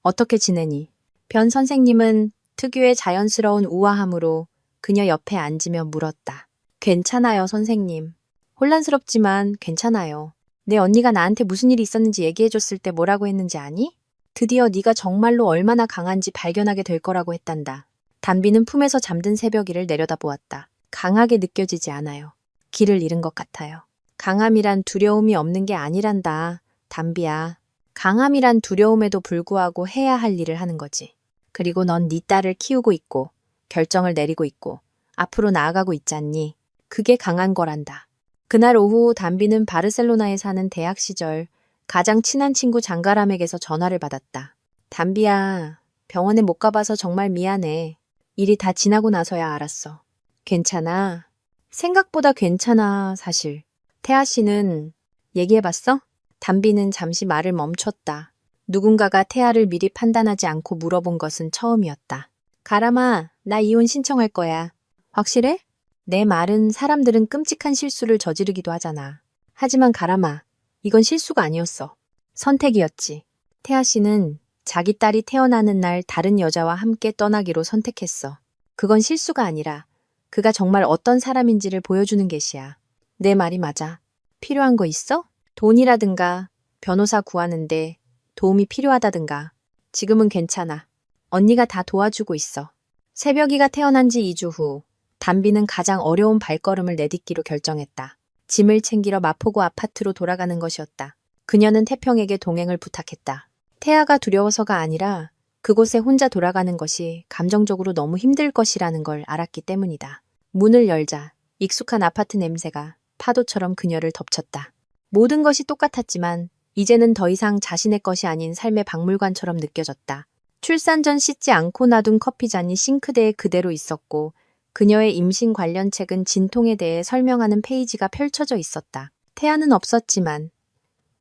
어떻게 지내니? 변 선생님은 특유의 자연스러운 우아함으로 그녀 옆에 앉으며 물었다. 괜찮아요, 선생님. 혼란스럽지만 괜찮아요. 내 언니가 나한테 무슨 일이 있었는지 얘기해줬을 때 뭐라고 했는지 아니? 드디어 네가 정말로 얼마나 강한지 발견하게 될 거라고 했단다. 담비는 품에서 잠든 새벽이를 내려다보았다. 강하게 느껴지지 않아요. 길을 잃은 것 같아요. 강함이란 두려움이 없는 게 아니란다. 담비야. 강함이란 두려움에도 불구하고 해야 할 일을 하는 거지. 그리고 넌 네 딸을 키우고 있고 결정을 내리고 있고 앞으로 나아가고 있잖니. 그게 강한 거란다. 그날 오후 담비는 바르셀로나에 사는 대학 시절 가장 친한 친구 장가람에게서 전화를 받았다. 담비야, 병원에 못 가봐서 정말 미안해. 일이 다 지나고 나서야 알았어. 괜찮아. 생각보다 괜찮아, 사실. 태아 씨는 얘기해봤어? 담비는 잠시 말을 멈췄다. 누군가가 태아를 미리 판단하지 않고 물어본 것은 처음이었다. 가람아, 나 이혼 신청할 거야. 확실해? 내 말은 사람들은 끔찍한 실수를 저지르기도 하잖아. 하지만 가람아, 이건 실수가 아니었어. 선택이었지. 태아 씨는 자기 딸이 태어나는 날 다른 여자와 함께 떠나기로 선택했어. 그건 실수가 아니라 그가 정말 어떤 사람인지를 보여주는 것이야. 내 말이 맞아. 필요한 거 있어? 돈이라든가 변호사 구하는데 도움이 필요하다든가. 지금은 괜찮아. 언니가 다 도와주고 있어. 새벽이가 태어난 지 2주 후 담비는 가장 어려운 발걸음을 내딛기로 결정했다. 짐을 챙기러 마포구 아파트로 돌아가는 것이었다. 그녀는 태평에게 동행을 부탁했다. 태아가 두려워서가 아니라 그곳에 혼자 돌아가는 것이 감정적으로 너무 힘들 것이라는 걸 알았기 때문이다. 문을 열자 익숙한 아파트 냄새가 파도처럼 그녀를 덮쳤다. 모든 것이 똑같았지만 이제는 더 이상 자신의 것이 아닌 삶의 박물관처럼 느껴졌다. 출산 전 씻지 않고 놔둔 커피잔이 싱크대에 그대로 있었고 그녀의 임신 관련 책은 진통에 대해 설명하는 페이지가 펼쳐져 있었다. 태아는 없었지만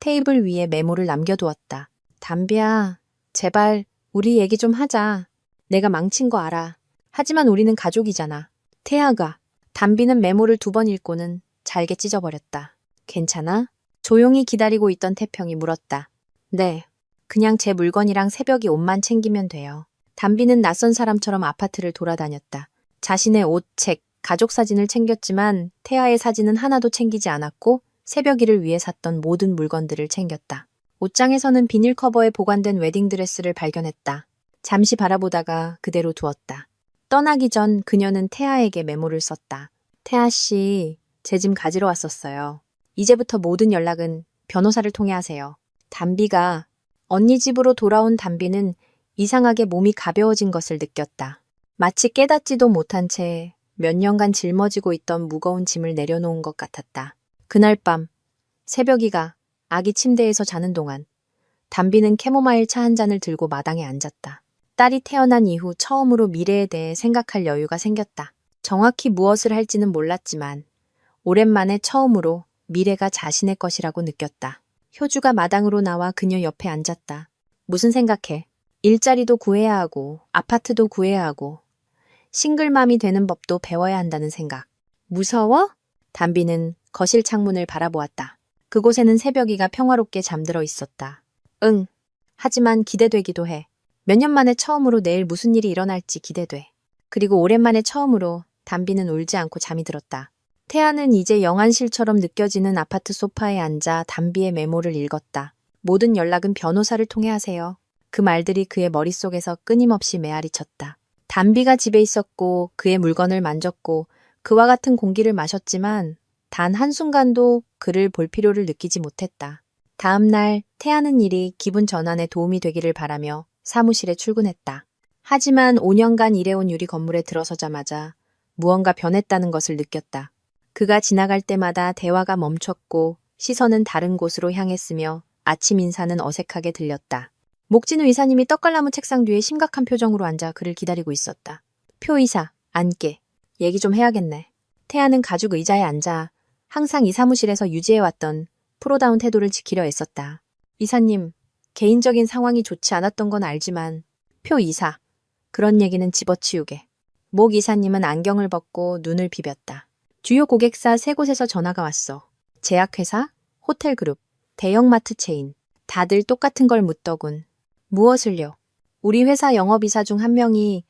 테이블 위에 메모를 남겨두었다. 담비야, 제발 우리 얘기 좀 하자. 내가 망친 거 알아. 하지만 우리는 가족이잖아. 태아가. 담비는 메모를 2번 읽고는 잘게 찢어버렸다. 괜찮아? 조용히 기다리고 있던 태평이 물었다. 네. 그냥 제 물건이랑 새벽이 옷만 챙기면 돼요. 담비는 낯선 사람처럼 아파트를 돌아다녔다. 자신의 옷, 책, 가족 사진을 챙겼지만 태아의 사진은 하나도 챙기지 않았고 새벽이를 위해 샀던 모든 물건들을 챙겼다. 옷장에서는 비닐 커버에 보관된 웨딩드레스를 발견했다. 잠시 바라보다가 그대로 두었다. 떠나기 전 그녀는 태아에게 메모를 썼다. 태아 씨, 제 짐 가지러 왔었어요. 이제부터 모든 연락은 변호사를 통해 하세요. 담비가 언니 집으로 돌아온 담비는 이상하게 몸이 가벼워진 것을 느꼈다. 마치 깨닫지도 못한 채 몇 년간 짊어지고 있던 무거운 짐을 내려놓은 것 같았다. 그날 밤 새벽이가 아기 침대에서 자는 동안 담비는 캐모마일 차 한 잔을 들고 마당에 앉았다. 딸이 태어난 이후 처음으로 미래에 대해 생각할 여유가 생겼다. 정확히 무엇을 할지는 몰랐지만 오랜만에 처음으로 미래가 자신의 것이라고 느꼈다. 효주가 마당으로 나와 그녀 옆에 앉았다. 무슨 생각해? 일자리도 구해야 하고 아파트도 구해야 하고 싱글맘이 되는 법도 배워야 한다는 생각. 무서워? 담비는 거실 창문을 바라보았다. 그곳에는 새벽이가 평화롭게 잠들어 있었다. 응. 하지만 기대되기도 해. 몇 년 만에 처음으로 내일 무슨 일이 일어날지 기대돼. 그리고 오랜만에 처음으로 담비는 울지 않고 잠이 들었다. 태아는 이제 영안실처럼 느껴지는 아파트 소파에 앉아 담비의 메모를 읽었다. 모든 연락은 변호사를 통해 하세요. 그 말들이 그의 머릿속에서 끊임없이 메아리쳤다. 담비가 집에 있었고 그의 물건을 만졌고 그와 같은 공기를 마셨지만 단 한순간도 그를 볼 필요를 느끼지 못했다. 다음 날 태아는 일이 기분 전환에 도움이 되기를 바라며 사무실에 출근했다. 하지만 5년간 일해온 유리 건물에 들어서자마자 무언가 변했다는 것을 느꼈다. 그가 지나갈 때마다 대화가 멈췄고 시선은 다른 곳으로 향했으며 아침 인사는 어색하게 들렸다. 목진우 이사님이 떡갈나무 책상 뒤에 심각한 표정으로 앉아 그를 기다리고 있었다. 표 이사, 앉게. 얘기 좀 해야겠네. 태아는 가죽 의자에 앉아 항상 이 사무실에서 유지해왔던 프로다운 태도를 지키려 애썼다. 이사님, 개인적인 상황이 좋지 않았던 건 알지만 표 이사, 그런 얘기는 집어치우게. 목 이사님은 안경을 벗고 눈을 비볐다. 주요 고객사 3곳에서 전화가 왔어. 제약회사, 호텔그룹, 대형마트 체인. 다들 똑같은 걸 묻더군. 무엇을요? 우리 회사 영업이사 중 한 명이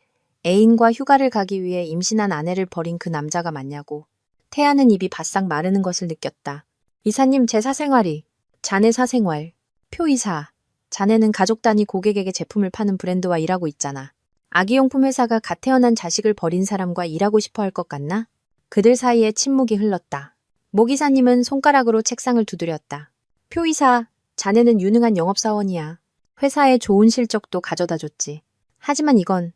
애인과 휴가를 가기 위해 임신한 아내를 버린 그 남자가 맞냐고. 태아는 입이 바싹 마르는 것을 느꼈다. 이사님, 제 사생활이. 자네 사생활. 표 이사. 자네는 가족 단위 고객에게 제품을 파는 브랜드와 일하고 있잖아. 아기용품 회사가 갓 태어난 자식을 버린 사람과 일하고 싶어 할 것 같나? 그들 사이에 침묵이 흘렀다. 목 이사님은 손가락으로 책상을 두드렸다. 표 이사, 자네는 유능한 영업사원이야. 회사에 좋은 실적도 가져다 줬지. 하지만 이건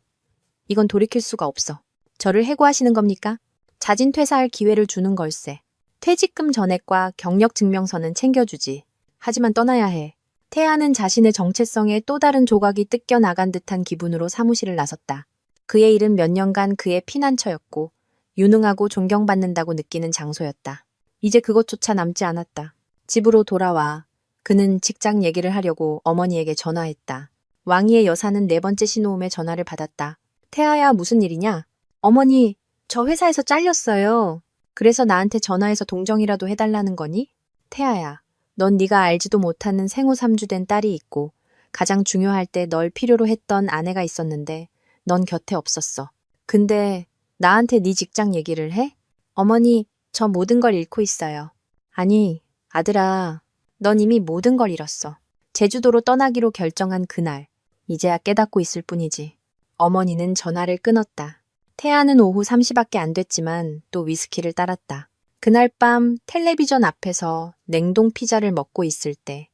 돌이킬 수가 없어. 저를 해고하시는 겁니까? 자진 퇴사할 기회를 주는 걸세. 퇴직금 전액과 경력 증명서는 챙겨주지. 하지만 떠나야 해. 태아는 자신의 정체성에 또 다른 조각이 뜯겨 나간 듯한 기분으로 사무실을 나섰다. 그의 일은 몇 년간 그의 피난처였고 유능하고 존경받는다고 느끼는 장소였다. 이제 그것조차 남지 않았다. 집으로 돌아와 그는 직장 얘기를 하려고 어머니에게 전화했다. 왕희의 여사는 4번째 신호음에 전화를 받았다. 태아야, 무슨 일이냐? 어머니, 저 회사에서 잘렸어요. 그래서 나한테 전화해서 동정이라도 해달라는 거니? 태아야, 넌 네가 알지도 못하는 생후 3주 된 딸이 있고 가장 중요할 때 널 필요로 했던 아내가 있었는데 넌 곁에 없었어. 근데 나한테 네 직장 얘기를 해? 어머니, 저 모든 걸 잃고 있어요. 아니, 아들아, 넌 이미 모든 걸 잃었어. 제주도로 떠나기로 결정한 그날, 이제야 깨닫고 있을 뿐이지. 어머니는 전화를 끊었다. 태아는 오후 3시밖에 안 됐지만 또 위스키를 따랐다. 그날 밤 텔레비전 앞에서 냉동 피자를 먹고 있을 때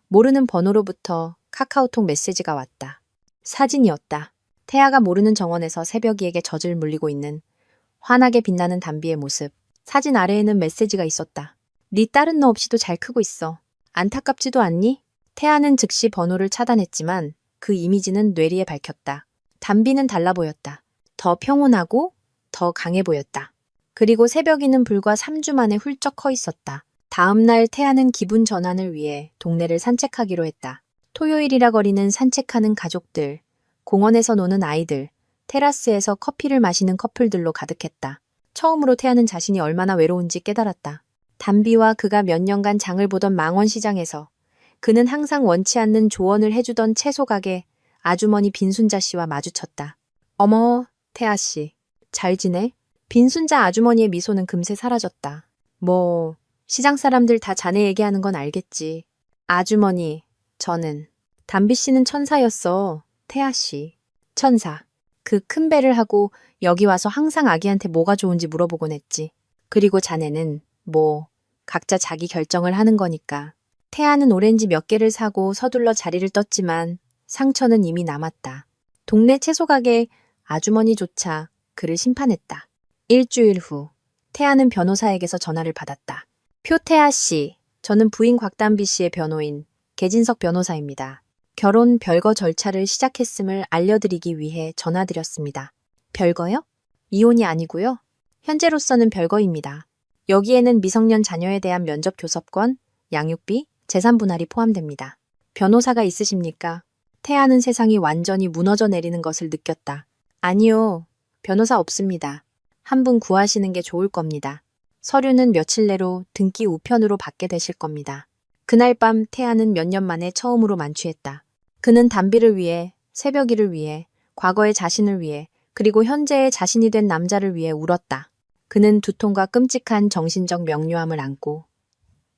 모르는 번호로부터 카카오톡 메시지가 왔다. 사진이었다. 태아가 모르는 정원에서 새벽이에게 젖을 물리고 있는 환하게 빛나는 담비의 모습. 사진 아래에는 메시지가 있었다. 네 딸은 너 없이도 잘 크고 있어. 안타깝지도 않니? 태아는 즉시 번호를 차단했지만 그 이미지는 뇌리에 밝혔다. 담비는 달라 보였다. 더 평온하고 더 강해 보였다. 그리고 새벽이는 불과 3주 만에 훌쩍 커 있었다. 다음 날 태아는 기분 전환을 위해 동네를 산책하기로 했다. 토요일이라 거리는 산책하는 가족들, 공원에서 노는 아이들, 테라스에서 커피를 마시는 커플들로 가득했다. 처음으로 태아는 자신이 얼마나 외로운지 깨달았다. 담비와 그가 몇 년간 장을 보던 망원시장에서 그는 항상 원치 않는 조언을 해주던 채소 가게 아주머니 빈순자 씨와 마주쳤다. 어머, 태아 씨. 잘 지내? 빈순자 아주머니의 미소는 금세 사라졌다. 뭐, 시장 사람들 다 자네 얘기하는 건 알겠지. 아주머니, 저는. 담비 씨는 천사였어. 태아 씨. 천사. 그 큰 배를 하고 여기 와서 항상 아기한테 뭐가 좋은지 물어보곤 했지. 그리고 자네는 뭐 각자 자기 결정을 하는 거니까. 태아는 오렌지 몇 개를 사고 서둘러 자리를 떴지만 상처는 이미 남았다. 동네 채소 가게 아주머니조차 그를 심판했다. 일주일 후 태아는 변호사에게서 전화를 받았다. 표태아 씨, 저는 부인 곽담비 씨의 변호인 계진석 변호사입니다. 결혼 별거 절차를 시작했음을 알려드리기 위해 전화드렸습니다. 별거요? 이혼이 아니고요. 현재로서는 별거입니다. 여기에는 미성년 자녀에 대한 면접 교섭권, 양육비, 재산 분할이 포함됩니다. 변호사가 있으십니까? 태아는 세상이 완전히 무너져 내리는 것을 느꼈다. 아니요, 변호사 없습니다. 한 분 구하시는 게 좋을 겁니다. 서류는 며칠 내로 등기 우편으로 받게 되실 겁니다. 그날 밤 태아는 몇 년 만에 처음으로 만취했다. 그는 담비를 위해, 새벽이를 위해, 과거의 자신을 위해, 그리고 현재의 자신이 된 남자를 위해 울었다. 그는 두통과 끔찍한 정신적 명료함을 안고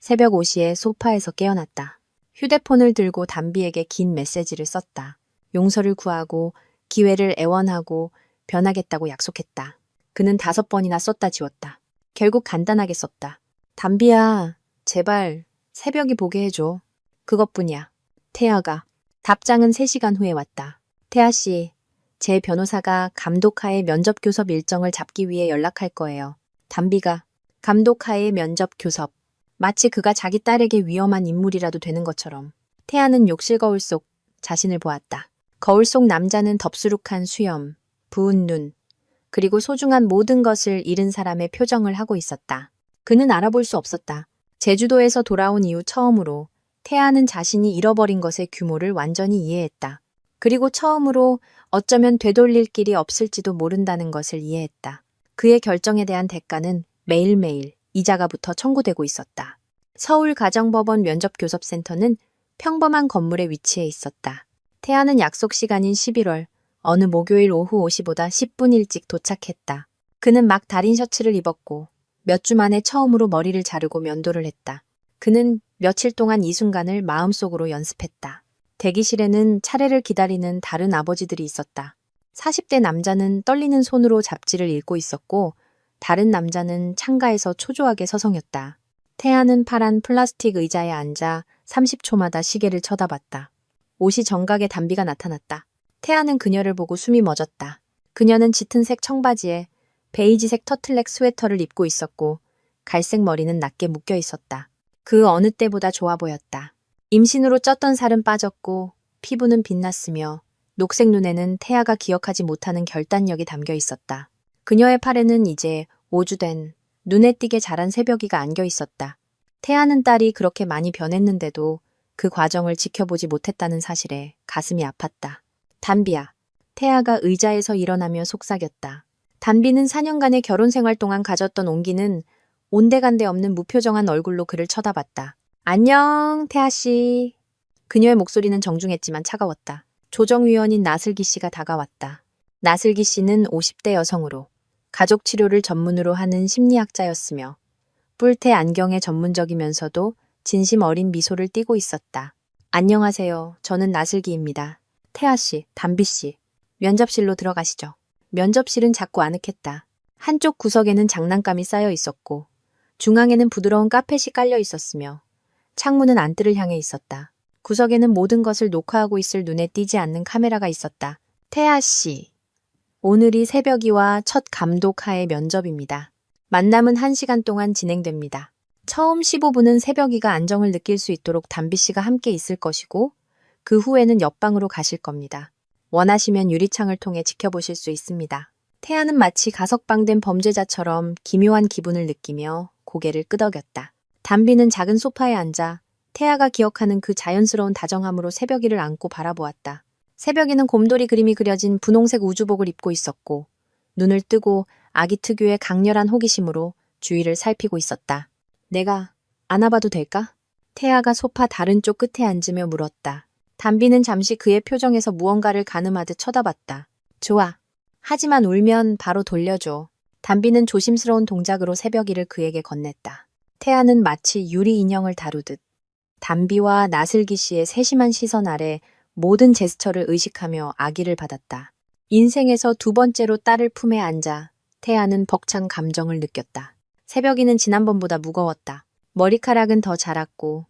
새벽 5시에 소파에서 깨어났다. 휴대폰을 들고 담비에게 긴 메시지를 썼다. 용서를 구하고 기회를 애원하고 변하겠다고 약속했다. 그는 5번이나 썼다 지웠다. 결국 간단하게 썼다. 담비야, 제발 새벽이 보게 해줘. 그것뿐이야. 태아가. 답장은 3시간 후에 왔다. 태아 씨, 제 변호사가 감독하에 면접 교섭 일정을 잡기 위해 연락할 거예요. 담비가. 감독하에 면접 교섭. 마치 그가 자기 딸에게 위험한 인물이라도 되는 것처럼. 태아는 욕실 거울 속 자신을 보았다. 거울 속 남자는 덥수룩한 수염, 부은 눈, 그리고 소중한 모든 것을 잃은 사람의 표정을 하고 있었다. 그는 알아볼 수 없었다. 제주도에서 돌아온 이후 처음으로 태아는 자신이 잃어버린 것의 규모를 완전히 이해했다. 그리고 처음으로 어쩌면 되돌릴 길이 없을지도 모른다는 것을 이해했다. 그의 결정에 대한 대가는 매일매일 이자가 붙어 청구되고 있었다. 서울가정법원 면접교섭센터는 평범한 건물에 위치해 있었다. 태아는 약속 시간인 11월 어느 목요일 오후 5시보다 10분 일찍 도착했다. 그는 막 다린 셔츠를 입었고 몇 주 만에 처음으로 머리를 자르고 면도를 했다. 그는 며칠 동안 이 순간을 마음속으로 연습했다. 대기실에는 차례를 기다리는 다른 아버지들이 있었다. 40대 남자는 떨리는 손으로 잡지를 읽고 있었고 다른 남자는 창가에서 초조하게 서성였다. 태아는 파란 플라스틱 의자에 앉아 30초마다 시계를 쳐다봤다. 옷이 정각에 담비가 나타났다. 태아는 그녀를 보고 숨이 멎었다. 그녀는 짙은색 청바지에 베이지색 터틀넥 스웨터를 입고 있었고 갈색 머리는 낮게 묶여 있었다. 그 어느 때보다 좋아 보였다. 임신으로 쪘던 살은 빠졌고 피부는 빛났으며 녹색 눈에는 태아가 기억하지 못하는 결단력이 담겨 있었다. 그녀의 팔에는 이제 오주된 눈에 띄게 자란 새벽이가 안겨 있었다. 태아는 딸이 그렇게 많이 변했는데도 그 과정을 지켜보지 못했다는 사실에 가슴이 아팠다. 담비야. 태아가 의자에서 일어나며 속삭였다. 담비는 4년간의 결혼 생활 동안 가졌던 온기는 온데간데 없는 무표정한 얼굴로 그를 쳐다봤다. 안녕, 태아 씨. 그녀의 목소리는 정중했지만 차가웠다. 조정위원인 나슬기 씨가 다가왔다. 나슬기 씨는 50대 여성으로 가족 치료를 전문으로 하는 심리학자였으며 뿔테 안경에 전문적이면서도 진심 어린 미소를 띠고 있었다. 안녕하세요. 저는 나슬기입니다. 태아 씨, 담비 씨. 면접실로 들어가시죠. 면접실은 작고 아늑했다. 한쪽 구석에는 장난감이 쌓여 있었고 중앙에는 부드러운 카펫이 깔려 있었으며 창문은 안뜰을 향해 있었다. 구석에는 모든 것을 녹화하고 있을 눈에 띄지 않는 카메라가 있었다. 태아 씨. 오늘이 새벽이와 첫 감독하의 면접입니다. 만남은 1시간 동안 진행됩니다. 처음 15분은 새벽이가 안정을 느낄 수 있도록 담비 씨가 함께 있을 것이고 그 후에는 옆방으로 가실 겁니다. 원하시면 유리창을 통해 지켜보실 수 있습니다. 태아는 마치 가석방된 범죄자처럼 기묘한 기분을 느끼며 고개를 끄덕였다. 담비는 작은 소파에 앉아 태아가 기억하는 그 자연스러운 다정함으로 새벽이를 안고 바라보았다. 새벽이는 곰돌이 그림이 그려진 분홍색 우주복을 입고 있었고 눈을 뜨고 아기 특유의 강렬한 호기심으로 주위를 살피고 있었다. 내가 안아봐도 될까? 태아가 소파 다른 쪽 끝에 앉으며 물었다. 담비는 잠시 그의 표정에서 무언가를 가늠하듯 쳐다봤다. 좋아. 하지만 울면 바로 돌려줘. 담비는 조심스러운 동작으로 새벽이를 그에게 건넸다. 태아는 마치 유리 인형을 다루듯 담비와 나슬기 씨의 세심한 시선 아래 모든 제스처를 의식하며 아기를 받았다. 인생에서 두 번째로 딸을 품에 안자 태아는 벅찬 감정을 느꼈다. 새벽이는 지난번보다 무거웠다. 머리카락은 더 자랐고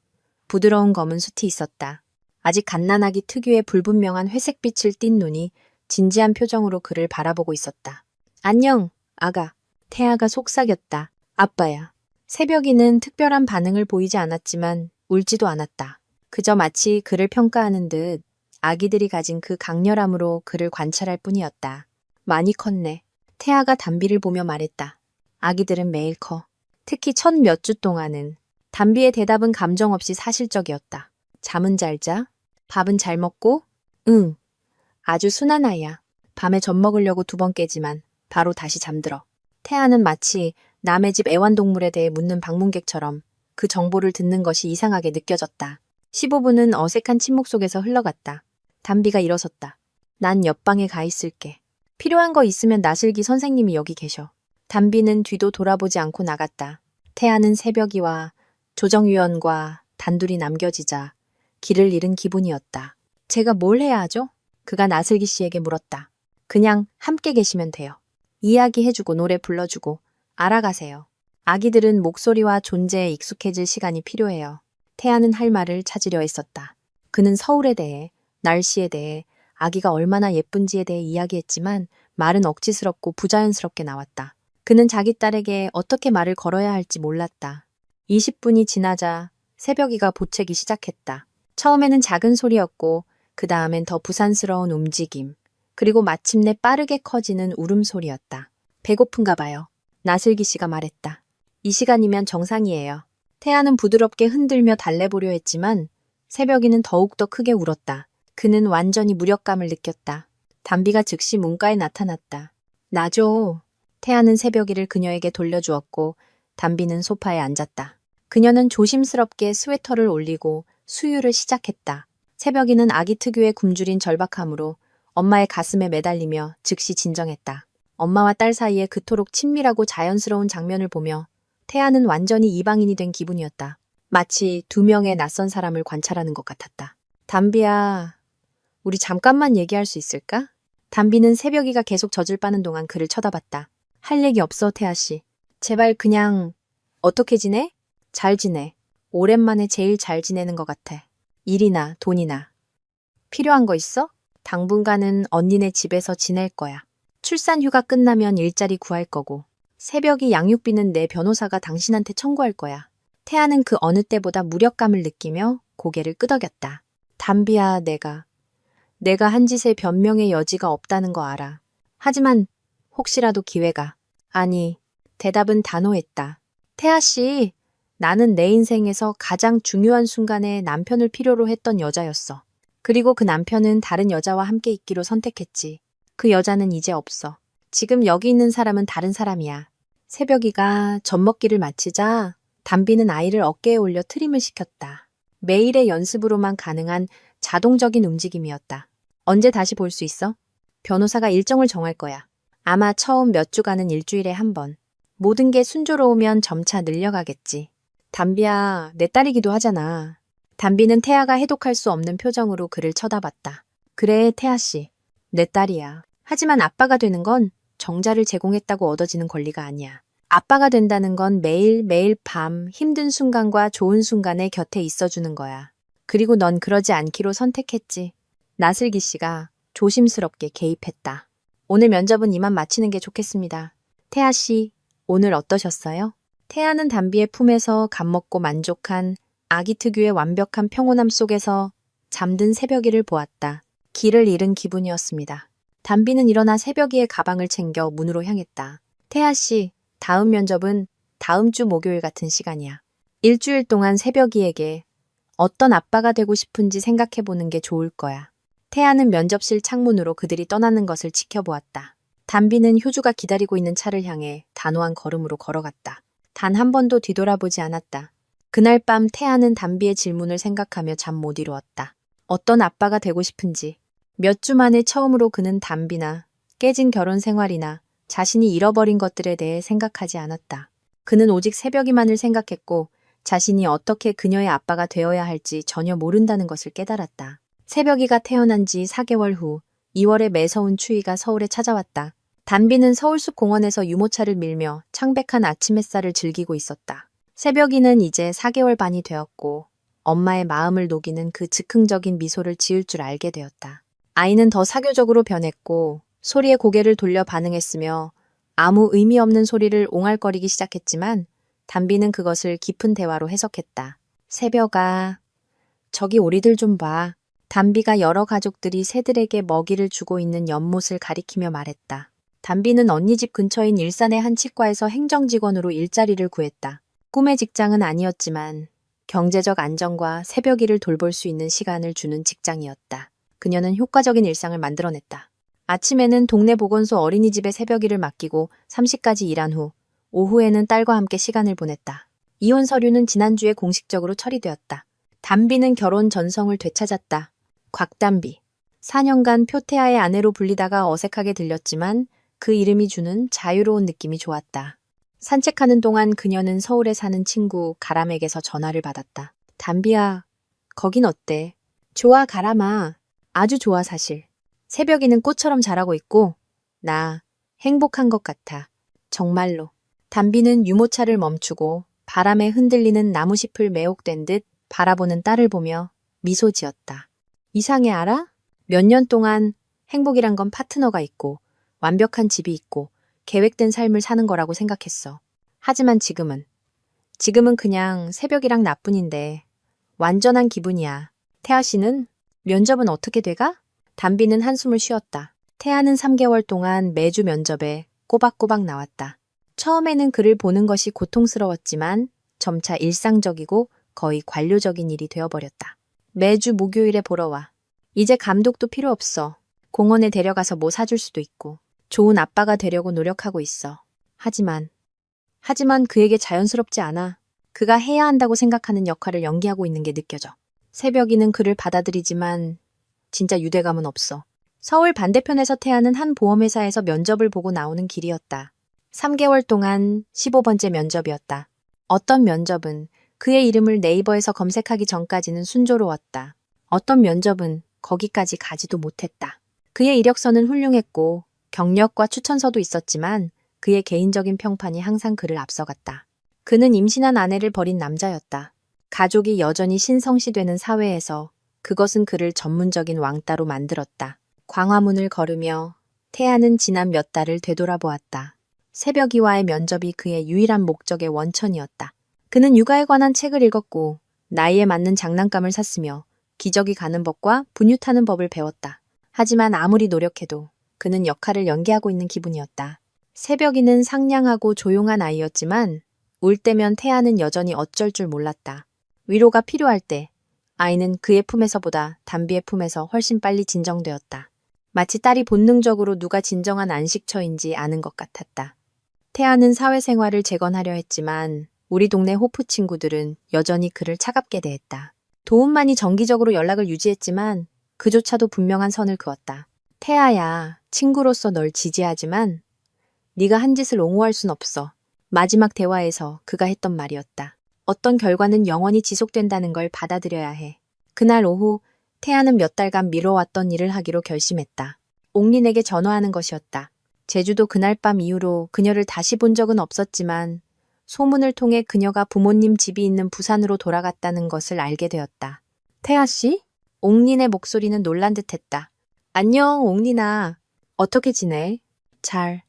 부드러운 검은 숱이 있었다. 아직 갓난아기 특유의 불분명한 회색빛을 띤 눈이 진지한 표정으로 그를 바라보고 있었다. 안녕, 아가. 태아가 속삭였다. 아빠야. 새벽이는 특별한 반응을 보이지 않았지만 울지도 않았다. 그저 마치 그를 평가하는 듯 아기들이 가진 그 강렬함으로 그를 관찰할 뿐이었다. 많이 컸네. 태아가 담비를 보며 말했다. 아기들은 매일 커. 특히 첫 몇 주 동안은. 담비의 대답은 감정 없이 사실적이었다. 잠은 잘 자? 밥은 잘 먹고? 응. 아주 순한 아이야. 밤에 젖 먹으려고 2번 깨지만 바로 다시 잠들어. 태아는 마치 남의 집 애완동물에 대해 묻는 방문객처럼 그 정보를 듣는 것이 이상하게 느껴졌다. 15분은 어색한 침묵 속에서 흘러갔다. 담비가 일어섰다. 난 옆방에 가 있을게. 필요한 거 있으면 나슬기 선생님이 여기 계셔. 담비는 뒤도 돌아보지 않고 나갔다. 태아는 새벽이와 조정위원과 단둘이 남겨지자 길을 잃은 기분이었다. 제가 뭘 해야 하죠? 그가 나슬기 씨에게 물었다. 그냥 함께 계시면 돼요. 이야기해주고 노래 불러주고 알아가세요. 아기들은 목소리와 존재에 익숙해질 시간이 필요해요. 태아는 할 말을 찾으려 했었다. 그는 서울에 대해, 날씨에 대해, 아기가 얼마나 예쁜지에 대해 이야기했지만 말은 억지스럽고 부자연스럽게 나왔다. 그는 자기 딸에게 어떻게 말을 걸어야 할지 몰랐다. 20분이 지나자 새벽이가 보채기 시작했다. 처음에는 작은 소리였고 그 다음엔 더 부산스러운 움직임, 그리고 마침내 빠르게 커지는 울음소리였다. 배고픈가 봐요. 나슬기 씨가 말했다. 이 시간이면 정상이에요. 태아는 부드럽게 흔들며 달래보려 했지만 새벽이는 더욱더 크게 울었다. 그는 완전히 무력감을 느꼈다. 담비가 즉시 문가에 나타났다. 나줘. 태아는 새벽이를 그녀에게 돌려주었고 담비는 소파에 앉았다. 그녀는 조심스럽게 스웨터를 올리고 수유를 시작했다. 새벽이는 아기 특유의 굶주린 절박함으로 엄마의 가슴에 매달리며 즉시 진정했다. 엄마와 딸 사이에 그토록 친밀하고 자연스러운 장면을 보며 태아는 완전히 이방인이 된 기분이었다. 마치 2명의 낯선 사람을 관찰하는 것 같았다. 담비야, 우리 잠깐만 얘기할 수 있을까? 담비는 새벽이가 계속 젖을 빠는 동안 그를 쳐다봤다. 할 얘기 없어, 태아 씨. 제발 그냥 어떻게 지내? 잘 지내. 오랜만에 제일 잘 지내는 것 같아. 일이나 돈이나. 필요한 거 있어? 당분간은 언니네 집에서 지낼 거야. 출산 휴가 끝나면 일자리 구할 거고. 새벽이 양육비는 내 변호사가 당신한테 청구할 거야. 태아는 그 어느 때보다 무력감을 느끼며 고개를 끄덕였다. 담비야, 내가 한 짓에 변명의 여지가 없다는 거 알아. 하지만 혹시라도 기회가. 아니, 대답은 단호했다. 태아 씨, 나는 내 인생에서 가장 중요한 순간에 남편을 필요로 했던 여자였어. 그리고 그 남편은 다른 여자와 함께 있기로 선택했지. 그 여자는 이제 없어. 지금 여기 있는 사람은 다른 사람이야. 새벽이가 젖먹기를 마치자 담비는 아이를 어깨에 올려 트림을 시켰다. 매일의 연습으로만 가능한 자동적인 움직임이었다. 언제 다시 볼 수 있어? 변호사가 일정을 정할 거야. 아마 처음 몇 주간은 일주일에 1번. 모든 게 순조로우면 점차 늘려가겠지. 담비야, 내 딸이기도 하잖아. 담비는 태아가 해독할 수 없는 표정으로 그를 쳐다봤다. 그래, 태아 씨. 내 딸이야. 하지만 아빠가 되는 건 정자를 제공했다고 얻어지는 권리가 아니야. 아빠가 된다는 건 매일 밤 힘든 순간과 좋은 순간에 곁에 있어주는 거야. 그리고 넌 그러지 않기로 선택했지. 나슬기 씨가 조심스럽게 개입했다. 오늘 면접은 이만 마치는 게 좋겠습니다. 태아 씨, 오늘 어떠셨어요? 태아는 담비의 품에서 감먹고 만족한 아기 특유의 완벽한 평온함 속에서 잠든 새벽이를 보았다. 길을 잃은 기분이었습니다. 담비는 일어나 새벽이의 가방을 챙겨 문으로 향했다. 태아 씨, 다음 면접은 다음 주 목요일 같은 시간이야. 일주일 동안 새벽이에게 어떤 아빠가 되고 싶은지 생각해보는 게 좋을 거야. 태아는 면접실 창문으로 그들이 떠나는 것을 지켜보았다. 담비는 효주가 기다리고 있는 차를 향해 단호한 걸음으로 걸어갔다. 단 한 번도 뒤돌아보지 않았다. 그날 밤 태아는 담비의 질문을 생각하며 잠 못 이루었다. 어떤 아빠가 되고 싶은지. 몇 주 만에 처음으로 그는 담비나 깨진 결혼 생활이나 자신이 잃어버린 것들에 대해 생각하지 않았다. 그는 오직 새벽이만을 생각했고 자신이 어떻게 그녀의 아빠가 되어야 할지 전혀 모른다는 것을 깨달았다. 새벽이가 태어난 지 4개월 후 2월의 매서운 추위가 서울에 찾아왔다. 담비는 서울숲 공원에서 유모차를 밀며 창백한 아침 햇살을 즐기고 있었다. 새벽이는 이제 4개월 반이 되었고 엄마의 마음을 녹이는 그 즉흥적인 미소를 지을 줄 알게 되었다. 아이는 더 사교적으로 변했고 소리에 고개를 돌려 반응했으며 아무 의미 없는 소리를 옹알거리기 시작했지만 담비는 그것을 깊은 대화로 해석했다. 새벽아, 저기 오리들 좀 봐. 담비가 여러 가족들이 새들에게 먹이를 주고 있는 연못을 가리키며 말했다. 담비는 언니 집 근처인 일산의 한 치과에서 행정직원으로 일자리를 구했다. 꿈의 직장은 아니었지만 경제적 안정과 새벽일을 돌볼 수 있는 시간을 주는 직장이었다. 그녀는 효과적인 일상을 만들어냈다. 아침에는 동네 보건소 어린이집에 새벽일을 맡기고 3시까지 일한 후 오후에는 딸과 함께 시간을 보냈다. 이혼 서류는 지난주에 공식적으로 처리되었다. 담비는 결혼 전성을 되찾았다. 곽담비. 4년간 표태아의 아내로 불리다가 어색하게 들렸지만 그 이름이 주는 자유로운 느낌이 좋았다. 산책하는 동안 그녀는 서울에 사는 친구 가람에게서 전화를 받았다. 담비야, 거긴 어때? 좋아, 가람아. 아주 좋아, 사실. 새벽이는 꽃처럼 자라고 있고 나 행복한 것 같아. 정말로. 담비는 유모차를 멈추고 바람에 흔들리는 나무잎을 매혹된 듯 바라보는 딸을 보며 미소 지었다. 이상해 알아? 몇 년 동안 행복이란 건 파트너가 있고 완벽한 집이 있고 계획된 삶을 사는 거라고 생각했어. 하지만 지금은 그냥 새벽이랑 나뿐인데 완전한 기분이야. 태아 씨는? 면접은 어떻게 돼가? 담비는 한숨을 쉬었다. 태아는 3개월 동안 매주 면접에 꼬박꼬박 나왔다. 처음에는 그를 보는 것이 고통스러웠지만 점차 일상적이고 거의 관료적인 일이 되어버렸다. 매주 목요일에 보러 와. 이제 감독도 필요 없어. 공원에 데려가서 뭐 사줄 수도 있고. 좋은 아빠가 되려고 노력하고 있어. 하지만 그에게 자연스럽지 않아. 그가 해야 한다고 생각하는 역할을 연기하고 있는 게 느껴져. 새벽이는 그를 받아들이지만 진짜 유대감은 없어. 서울 반대편에서 태아는 한 보험회사에서 면접을 보고 나오는 길이었다. 3개월 동안 15번째 면접이었다. 어떤 면접은 그의 이름을 네이버에서 검색하기 전까지는 순조로웠다. 어떤 면접은 거기까지 가지도 못했다. 그의 이력서는 훌륭했고 경력과 추천서도 있었지만 그의 개인적인 평판이 항상 그를 앞서갔다. 그는 임신한 아내를 버린 남자였다. 가족이 여전히 신성시되는 사회에서 그것은 그를 전문적인 왕따로 만들었다. 광화문을 걸으며 태아는 지난 몇 달을 되돌아보았다. 새벽이와의 면접이 그의 유일한 목적의 원천이었다. 그는 육아에 관한 책을 읽었고 나이에 맞는 장난감을 샀으며 기저귀 가는 법과 분유 타는 법을 배웠다. 하지만 아무리 노력해도 그는 역할을 연기하고 있는 기분이었다. 새벽이는 상냥하고 조용한 아이였지만 울 때면 태아는 여전히 어쩔 줄 몰랐다. 위로가 필요할 때 아이는 그의 품에서보다 담비의 품에서 훨씬 빨리 진정되었다. 마치 딸이 본능적으로 누가 진정한 안식처인지 아는 것 같았다. 태아는 사회생활을 재건하려 했지만 우리 동네 호프 친구들은 여전히 그를 차갑게 대했다. 도움만이 정기적으로 연락을 유지했지만 그조차도 분명한 선을 그었다. 태아야, 친구로서 널 지지하지만 네가 한 짓을 옹호할 순 없어. 마지막 대화에서 그가 했던 말이었다. 어떤 결과는 영원히 지속된다는 걸 받아들여야 해. 그날 오후 태아는 몇 달간 미뤄왔던 일을 하기로 결심했다. 옥린에게 전화하는 것이었다. 제주도 그날 밤 이후로 그녀를 다시 본 적은 없었지만 소문을 통해 그녀가 부모님 집이 있는 부산으로 돌아갔다는 것을 알게 되었다. 태아 씨? 옥린의 목소리는 놀란 듯했다. 안녕, 옥린아. 어떻게 지내? 잘.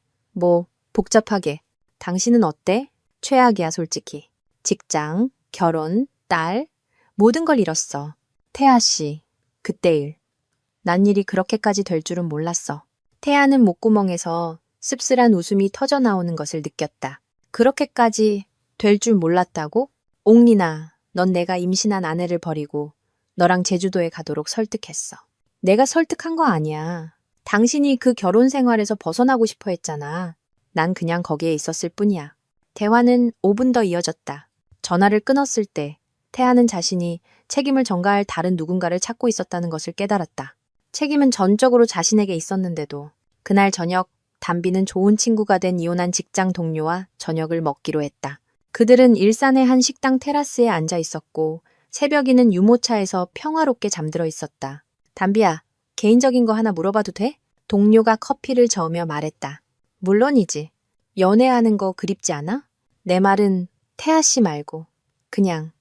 복잡하게. 당신은 어때? 최악이야, 솔직히. 직장, 결혼, 딸, 모든 걸 잃었어. 태아 씨, 그때 일. 난 일이 그렇게까지 될 줄은 몰랐어. 태아는 목구멍에서 씁쓸한 웃음이 터져 나오는 것을 느꼈다. 그렇게까지 될 줄 몰랐다고? 옥린아, 넌 내가 임신한 아내를 버리고 너랑 제주도에 가도록 설득했어. 내가 설득한 거 아니야. 당신이 그 결혼 생활에서 벗어나고 싶어 했잖아. 난 그냥 거기에 있었을 뿐이야. 대화는 5분 더 이어졌다. 전화를 끊었을 때 태아는 자신이 책임을 전가할 다른 누군가를 찾고 있었다는 것을 깨달았다. 책임은 전적으로 자신에게 있었는데도 그날 저녁 담비는 좋은 친구가 된 이혼한 직장 동료와 저녁을 먹기로 했다. 그들은 일산의 한 식당 테라스에 앉아 있었고 새벽이는 유모차에서 평화롭게 잠들어 있었다. 담비야, 개인적인 거 하나 물어봐도 돼? 동료가 커피를 저으며 말했다. 물론이지. 연애하는 거 그립지 않아? 내 말은 태아 씨 말고 그냥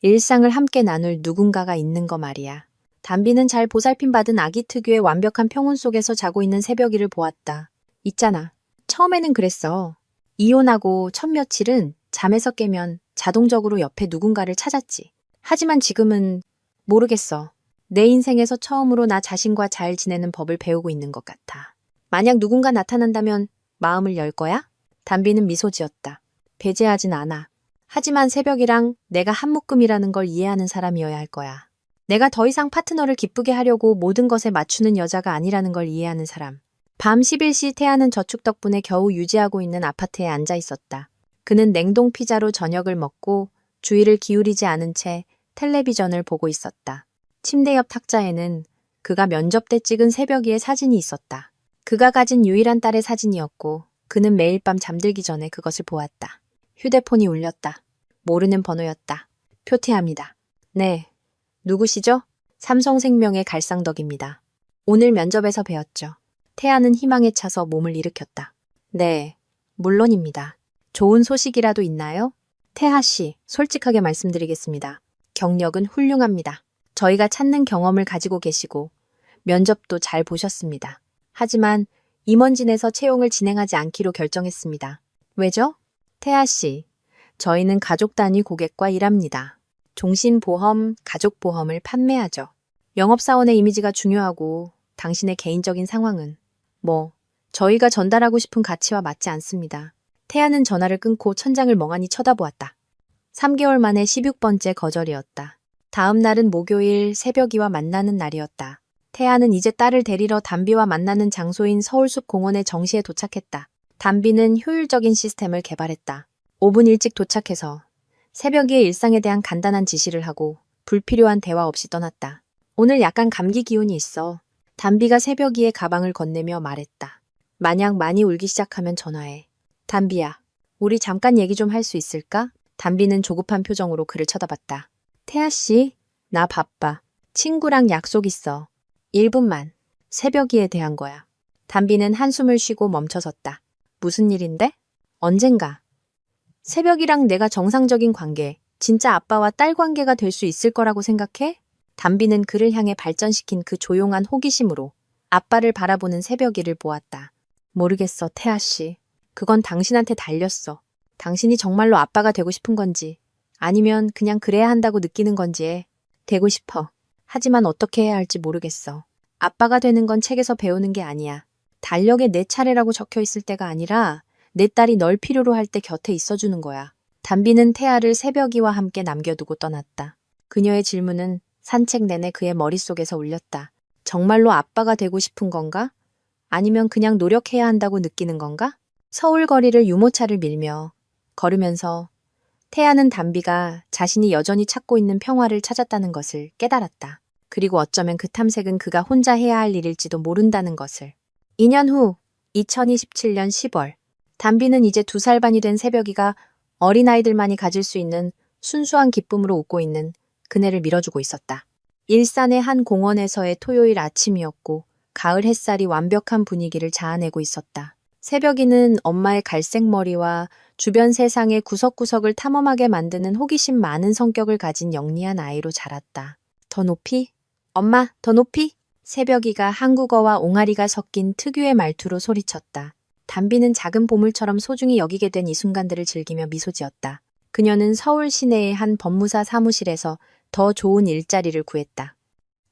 일상을 함께 나눌 누군가가 있는 거 말이야. 담비는 잘 보살핌 받은 아기 특유의 완벽한 평온 속에서 자고 있는 새벽이를 보았다. 있잖아. 처음에는 그랬어. 이혼하고 첫 며칠은 잠에서 깨면 자동적으로 옆에 누군가를 찾았지. 하지만 지금은 모르겠어. 내 인생에서 처음으로 나 자신과 잘 지내는 법을 배우고 있는 것 같아. 만약 누군가 나타난다면 마음을 열 거야? 담비는 미소 지었다. 배제하진 않아. 하지만 새벽이랑 내가 한 묶음이라는 걸 이해하는 사람이어야 할 거야. 내가 더 이상 파트너를 기쁘게 하려고 모든 것에 맞추는 여자가 아니라는 걸 이해하는 사람. 밤 11시 태아는 저축 덕분에 겨우 유지하고 있는 아파트에 앉아 있었다. 그는 냉동 피자로 저녁을 먹고 주의를 기울이지 않은 채 텔레비전을 보고 있었다. 침대 옆 탁자에는 그가 면접 때 찍은 새벽이의 사진이 있었다. 그가 가진 유일한 딸의 사진이었고 그는 매일 밤 잠들기 전에 그것을 보았다. 휴대폰이 울렸다. 모르는 번호였다. 표태합니다. 네. 누구시죠? 삼성생명의 갈상덕입니다. 오늘 면접에서 뵈었죠. 태아는 희망에 차서 몸을 일으켰다. 네. 물론입니다. 좋은 소식이라도 있나요? 태아 씨, 솔직하게 말씀드리겠습니다. 경력은 훌륭합니다. 저희가 찾는 경험을 가지고 계시고 면접도 잘 보셨습니다. 하지만 임원진에서 채용을 진행하지 않기로 결정했습니다. 왜죠? 태아 씨, 저희는 가족 단위 고객과 일합니다. 종신보험, 가족보험을 판매하죠. 영업사원의 이미지가 중요하고 당신의 개인적인 상황은 저희가 전달하고 싶은 가치와 맞지 않습니다. 태아는 전화를 끊고 천장을 멍하니 쳐다보았다. 3개월 만에 16번째 거절이었다. 다음 날은 목요일 새벽이와 만나는 날이었다. 태아는 이제 딸을 데리러 담비와 만나는 장소인 서울숲 공원에 정시에 도착했다. 담비는 효율적인 시스템을 개발했다. 5분 일찍 도착해서 새벽이의 일상에 대한 간단한 지시를 하고 불필요한 대화 없이 떠났다. 오늘 약간 감기 기운이 있어. 담비가 새벽이의 가방을 건네며 말했다. 만약 많이 울기 시작하면 전화해. 담비야, 우리 잠깐 얘기 좀 할 수 있을까? 담비는 조급한 표정으로 그를 쳐다봤다. 태아 씨, 나 바빠. 친구랑 약속 있어. 1분만. 새벽이에 대한 거야. 담비는 한숨을 쉬고 멈춰섰다. 무슨 일인데? 언젠가. 새벽이랑 내가 정상적인 관계, 진짜 아빠와 딸 관계가 될 수 있을 거라고 생각해? 담비는 그를 향해 발전시킨 그 조용한 호기심으로 아빠를 바라보는 새벽이를 보았다. 모르겠어, 태아 씨. 그건 당신한테 달렸어. 당신이 정말로 아빠가 되고 싶은 건지, 아니면 그냥 그래야 한다고 느끼는 건지에 되고 싶어. 하지만 어떻게 해야 할지 모르겠어. 아빠가 되는 건 책에서 배우는 게 아니야. 달력에 내 차례라고 적혀 있을 때가 아니라 내 딸이 널 필요로 할 때 곁에 있어주는 거야. 담비는 태아를 새벽이와 함께 남겨두고 떠났다. 그녀의 질문은 산책 내내 그의 머릿속에서 울렸다. 정말로 아빠가 되고 싶은 건가? 아니면 그냥 노력해야 한다고 느끼는 건가? 서울 거리를 유모차를 밀며 걸으면서 태아는 담비가 자신이 여전히 찾고 있는 평화를 찾았다는 것을 깨달았다. 그리고 어쩌면 그 탐색은 그가 혼자 해야 할 일일지도 모른다는 것을. 2년 후 2027년 10월 담비는 이제 2살 반이 된 새벽이가 어린아이들만이 가질 수 있는 순수한 기쁨으로 웃고 있는 그네를 밀어주고 있었다. 일산의 한 공원에서의 토요일 아침이었고 가을 햇살이 완벽한 분위기를 자아내고 있었다. 새벽이는 엄마의 갈색 머리와 주변 세상의 구석구석을 탐험하게 만드는 호기심 많은 성격을 가진 영리한 아이로 자랐다. 더 높이? 엄마, 더 높이? 새벽이가 한국어와 옹알이가 섞인 특유의 말투로 소리쳤다. 담비는 작은 보물처럼 소중히 여기게 된 이 순간들을 즐기며 미소 지었다. 그녀는 서울 시내의 한 법무사 사무실에서 더 좋은 일자리를 구했다.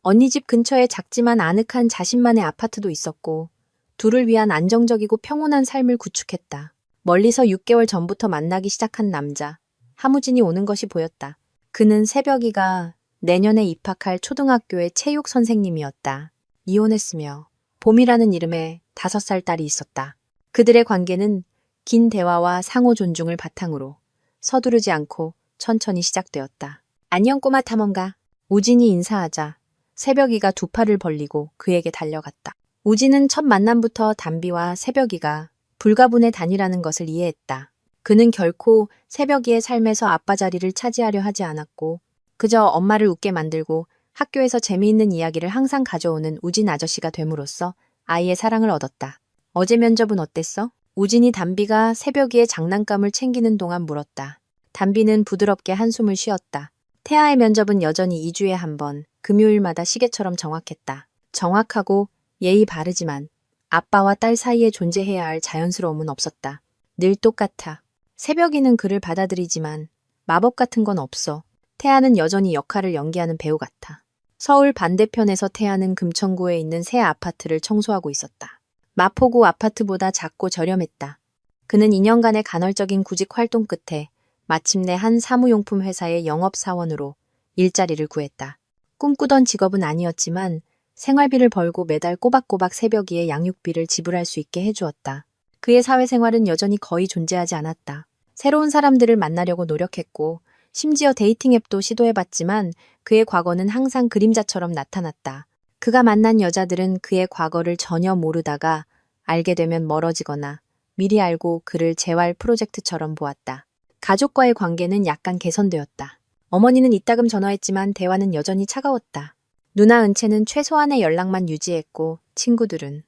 언니 집 근처에 작지만 아늑한 자신만의 아파트도 있었고 둘을 위한 안정적이고 평온한 삶을 구축했다. 멀리서 6개월 전부터 만나기 시작한 남자. 하무진이 오는 것이 보였다. 그는 새벽이가 내년에 입학할 초등학교의 체육 선생님이었다. 이혼했으며 봄이라는 이름의 5살 딸이 있었다. 그들의 관계는 긴 대화와 상호 존중을 바탕으로 서두르지 않고 천천히 시작되었다. 안녕 꼬마 탐험가. 우진이 인사하자 새벽이가 두 팔을 벌리고 그에게 달려갔다. 우진은 첫 만남부터 담비와 새벽이가 불가분의 단위라는 것을 이해했다. 그는 결코 새벽이의 삶에서 아빠 자리를 차지하려 하지 않았고 그저 엄마를 웃게 만들고 학교에서 재미있는 이야기를 항상 가져오는 우진 아저씨가 됨으로써 아이의 사랑을 얻었다. 어제 면접은 어땠어? 우진이 담비가 새벽이의 장난감을 챙기는 동안 물었다. 담비는 부드럽게 한숨을 쉬었다. 태아의 면접은 여전히 2주에 한 번, 금요일마다 시계처럼 정확했다. 정확하고 예의 바르지만 아빠와 딸 사이에 존재해야 할 자연스러움은 없었다. 늘 똑같아. 새벽이는 그를 받아들이지만 마법 같은 건 없어. 태아는 여전히 역할을 연기하는 배우 같아. 서울 반대편에서 태아는 금천구에 있는 새 아파트를 청소하고 있었다. 마포구 아파트보다 작고 저렴했다. 그는 2년간의 간헐적인 구직 활동 끝에 마침내 한 사무용품 회사의 영업사원으로 일자리를 구했다. 꿈꾸던 직업은 아니었지만 생활비를 벌고 매달 꼬박꼬박 새벽이의 양육비를 지불할 수 있게 해주었다. 그의 사회생활은 여전히 거의 존재하지 않았다. 새로운 사람들을 만나려고 노력했고 심지어 데이팅 앱도 시도해봤지만 그의 과거는 항상 그림자처럼 나타났다. 그가 만난 여자들은 그의 과거를 전혀 모르다가 알게 되면 멀어지거나 미리 알고 그를 재활 프로젝트처럼 보았다. 가족과의 관계는 약간 개선되었다. 어머니는 이따금 전화했지만 대화는 여전히 차가웠다. 누나 은채는 최소한의 연락만 유지했고 친구들은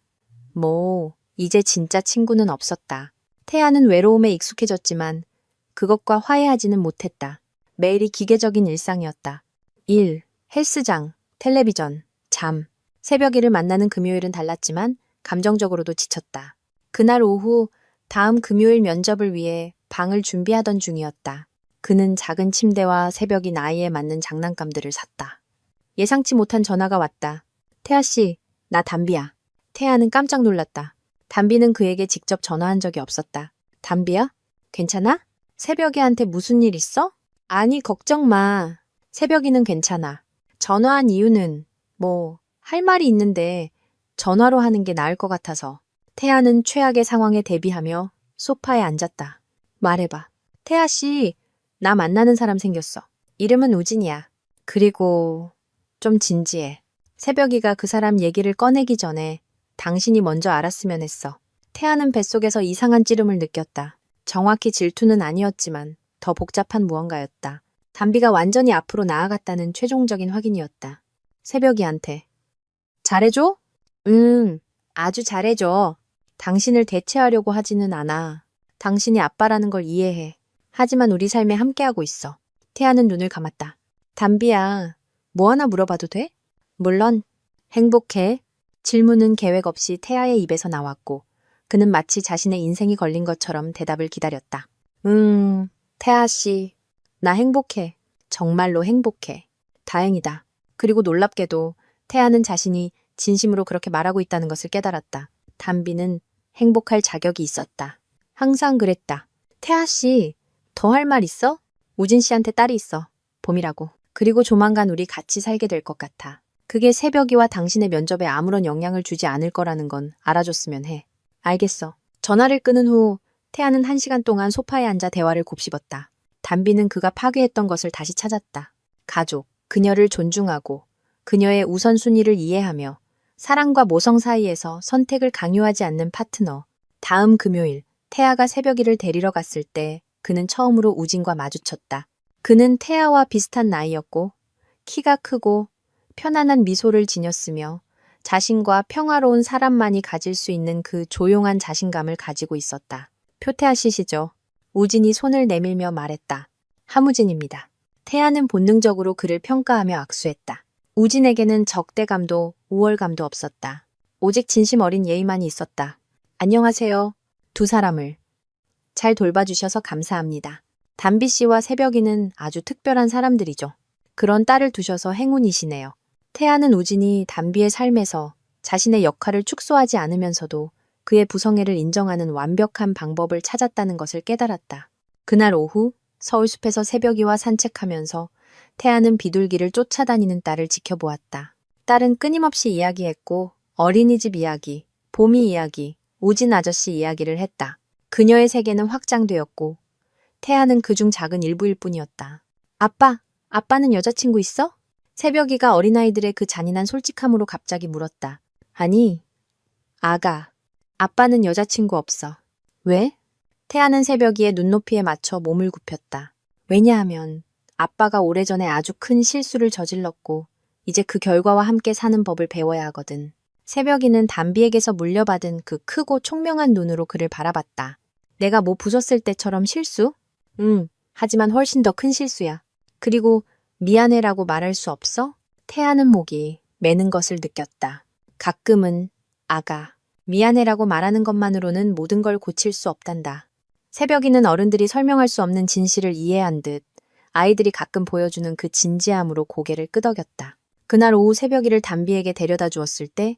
이제 진짜 친구는 없었다. 태아는 외로움에 익숙해졌지만 그것과 화해하지는 못했다. 매일이 기계적인 일상이었다. 일, 헬스장, 텔레비전, 잠. 새벽이를 만나는 금요일은 달랐지만 감정적으로도 지쳤다. 그날 오후 다음 금요일 면접을 위해 방을 준비하던 중이었다. 그는 작은 침대와 새벽이 나이에 맞는 장난감들을 샀다. 예상치 못한 전화가 왔다. 태아 씨, 나 담비야. 태아는 깜짝 놀랐다. 담비는 그에게 직접 전화한 적이 없었다. 담비야? 괜찮아? 새벽이한테 무슨 일 있어? 아니, 걱정 마. 새벽이는 괜찮아. 전화한 이유는 할 말이 있는데 전화로 하는 게 나을 것 같아서. 태아는 최악의 상황에 대비하며 소파에 앉았다. 말해봐. 태아 씨, 나 만나는 사람 생겼어. 이름은 우진이야. 그리고 좀 진지해. 새벽이가 그 사람 얘기를 꺼내기 전에 당신이 먼저 알았으면 했어. 태아는 뱃속에서 이상한 찌름을 느꼈다. 정확히 질투는 아니었지만 더 복잡한 무언가였다. 담비가 완전히 앞으로 나아갔다는 최종적인 확인이었다. 새벽이한테. 잘해줘? 아주 잘해줘. 당신을 대체하려고 하지는 않아. 당신이 아빠라는 걸 이해해. 하지만 우리 삶에 함께하고 있어. 태아는 눈을 감았다. 담비야, 뭐 하나 물어봐도 돼? 물론. 행복해? 질문은 계획 없이 태아의 입에서 나왔고 그는 마치 자신의 인생이 걸린 것처럼 대답을 기다렸다. 태아 씨, 나 행복해. 정말로 행복해. 다행이다. 그리고 놀랍게도 태아는 자신이 진심으로 그렇게 말하고 있다는 것을 깨달았다. 담비는 행복할 자격이 있었다. 항상 그랬다. 태아 씨, 더 할 말 있어? 우진 씨한테 딸이 있어. 봄이라고. 그리고 조만간 우리 같이 살게 될 것 같아. 그게 새벽이와 당신의 면접에 아무런 영향을 주지 않을 거라는 건 알아줬으면 해. 알겠어. 전화를 끊은 후 태아는 1시간 동안 소파에 앉아 대화를 곱씹었다. 담비는 그가 파괴했던 것을 다시 찾았다. 가족, 그녀를 존중하고 그녀의 우선순위를 이해하며 사랑과 모성 사이에서 선택을 강요하지 않는 파트너. 다음 금요일 태아가 새벽이를 데리러 갔을 때 그는 처음으로 우진과 마주쳤다. 그는 태아와 비슷한 나이였고 키가 크고 편안한 미소를 지녔으며 자신과 평화로운 사람만이 가질 수 있는 그 조용한 자신감을 가지고 있었다. 표태하시시죠? 우진이 손을 내밀며 말했다. 하무진입니다. 태아는 본능적으로 그를 평가하며 악수했다. 우진에게는 적대감도 우월감도 없었다. 오직 진심 어린 예의만이 있었다. 안녕하세요. 두 사람을 잘 돌봐주셔서 감사합니다. 담비 씨와 새벽이는 아주 특별한 사람들이죠. 그런 딸을 두셔서 행운이시네요. 태아는 우진이 담비의 삶에서 자신의 역할을 축소하지 않으면서도 그의 부성애를 인정하는 완벽한 방법을 찾았다는 것을 깨달았다. 그날 오후 서울숲에서 새벽이와 산책하면서 태아는 비둘기를 쫓아다니는 딸을 지켜보았다. 딸은 끊임없이 이야기했고 어린이집 이야기, 봄이 이야기, 우진 아저씨 이야기를 했다. 그녀의 세계는 확장되었고 태아는 그중 작은 일부일 뿐이었다. 아빠는 여자친구 있어? 새벽이가 어린아이들의 그 잔인한 솔직함으로 갑자기 물었다. 아니, 아가. 아빠는 여자친구 없어. 왜? 태아는 새벽이의 눈높이에 맞춰 몸을 굽혔다. 왜냐하면 아빠가 오래전에 아주 큰 실수를 저질렀고 이제 그 결과와 함께 사는 법을 배워야 하거든. 새벽이는 담비에게서 물려받은 그 크고 총명한 눈으로 그를 바라봤다. 내가 뭐 부쉈을 때처럼 실수? 응, 하지만 훨씬 더 큰 실수야. 그리고 미안해라고 말할 수 없어? 태아는 목이 매는 것을 느꼈다. 가끔은 아가, 미안해라고 말하는 것만으로는 모든 걸 고칠 수 없단다. 새벽이는 어른들이 설명할 수 없는 진실을 이해한 듯 아이들이 가끔 보여주는 그 진지함으로 고개를 끄덕였다. 그날 오후 새벽이를 담비에게 데려다 주었을 때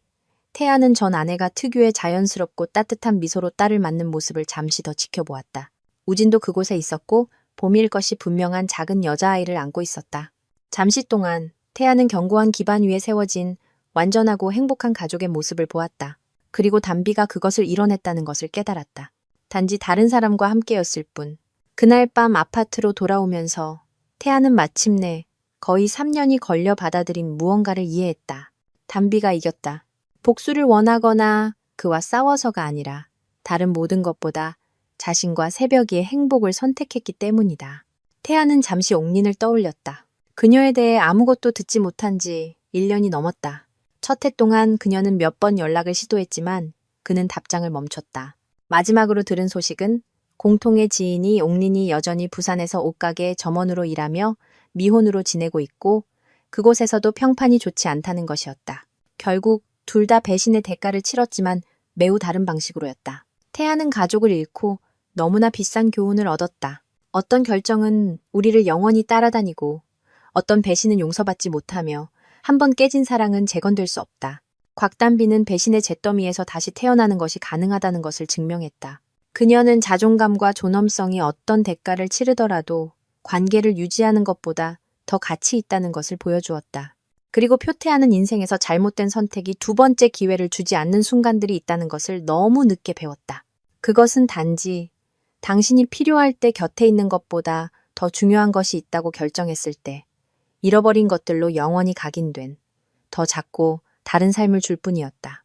태아는 전 아내가 특유의 자연스럽고 따뜻한 미소로 딸을 맞는 모습을 잠시 더 지켜보았다. 우진도 그곳에 있었고 봄일 것이 분명한 작은 여자아이를 안고 있었다. 잠시 동안 태아는 견고한 기반 위에 세워진 완전하고 행복한 가족의 모습을 보았다. 그리고 담비가 그것을 이뤄냈다는 것을 깨달았다. 단지 다른 사람과 함께였을 뿐. 그날 밤 아파트로 돌아오면서 태아는 마침내 거의 3년이 걸려 받아들인 무언가를 이해했다. 담비가 이겼다. 복수를 원하거나 그와 싸워서가 아니라 다른 모든 것보다 자신과 새벽이의 행복을 선택했기 때문이다. 태아는 잠시 옥린을 떠올렸다. 그녀에 대해 아무것도 듣지 못한 지 1년이 넘었다. 첫 해 동안 그녀는 몇 번 연락을 시도했지만 그는 답장을 멈췄다. 마지막으로 들은 소식은 공통의 지인이 옥린이 여전히 부산에서 옷가게 점원으로 일하며 미혼으로 지내고 있고 그곳에서도 평판이 좋지 않다는 것이었다. 결국 둘 다 배신의 대가를 치렀지만 매우 다른 방식으로였다. 태아는 가족을 잃고 너무나 비싼 교훈을 얻었다. 어떤 결정은 우리를 영원히 따라다니고 어떤 배신은 용서받지 못하며 한 번 깨진 사랑은 재건될 수 없다. 곽담비는 배신의 잿더미에서 다시 태어나는 것이 가능하다는 것을 증명했다. 그녀는 자존감과 존엄성이 어떤 대가를 치르더라도 관계를 유지하는 것보다 더 가치 있다는 것을 보여주었다. 그리고 표태하는 인생에서 잘못된 선택이 두 번째 기회를 주지 않는 순간들이 있다는 것을 너무 늦게 배웠다. 그것은 단지 당신이 필요할 때 곁에 있는 것보다 더 중요한 것이 있다고 결정했을 때 잃어버린 것들로 영원히 각인된 더 작고 다른 삶을 줄 뿐이었다.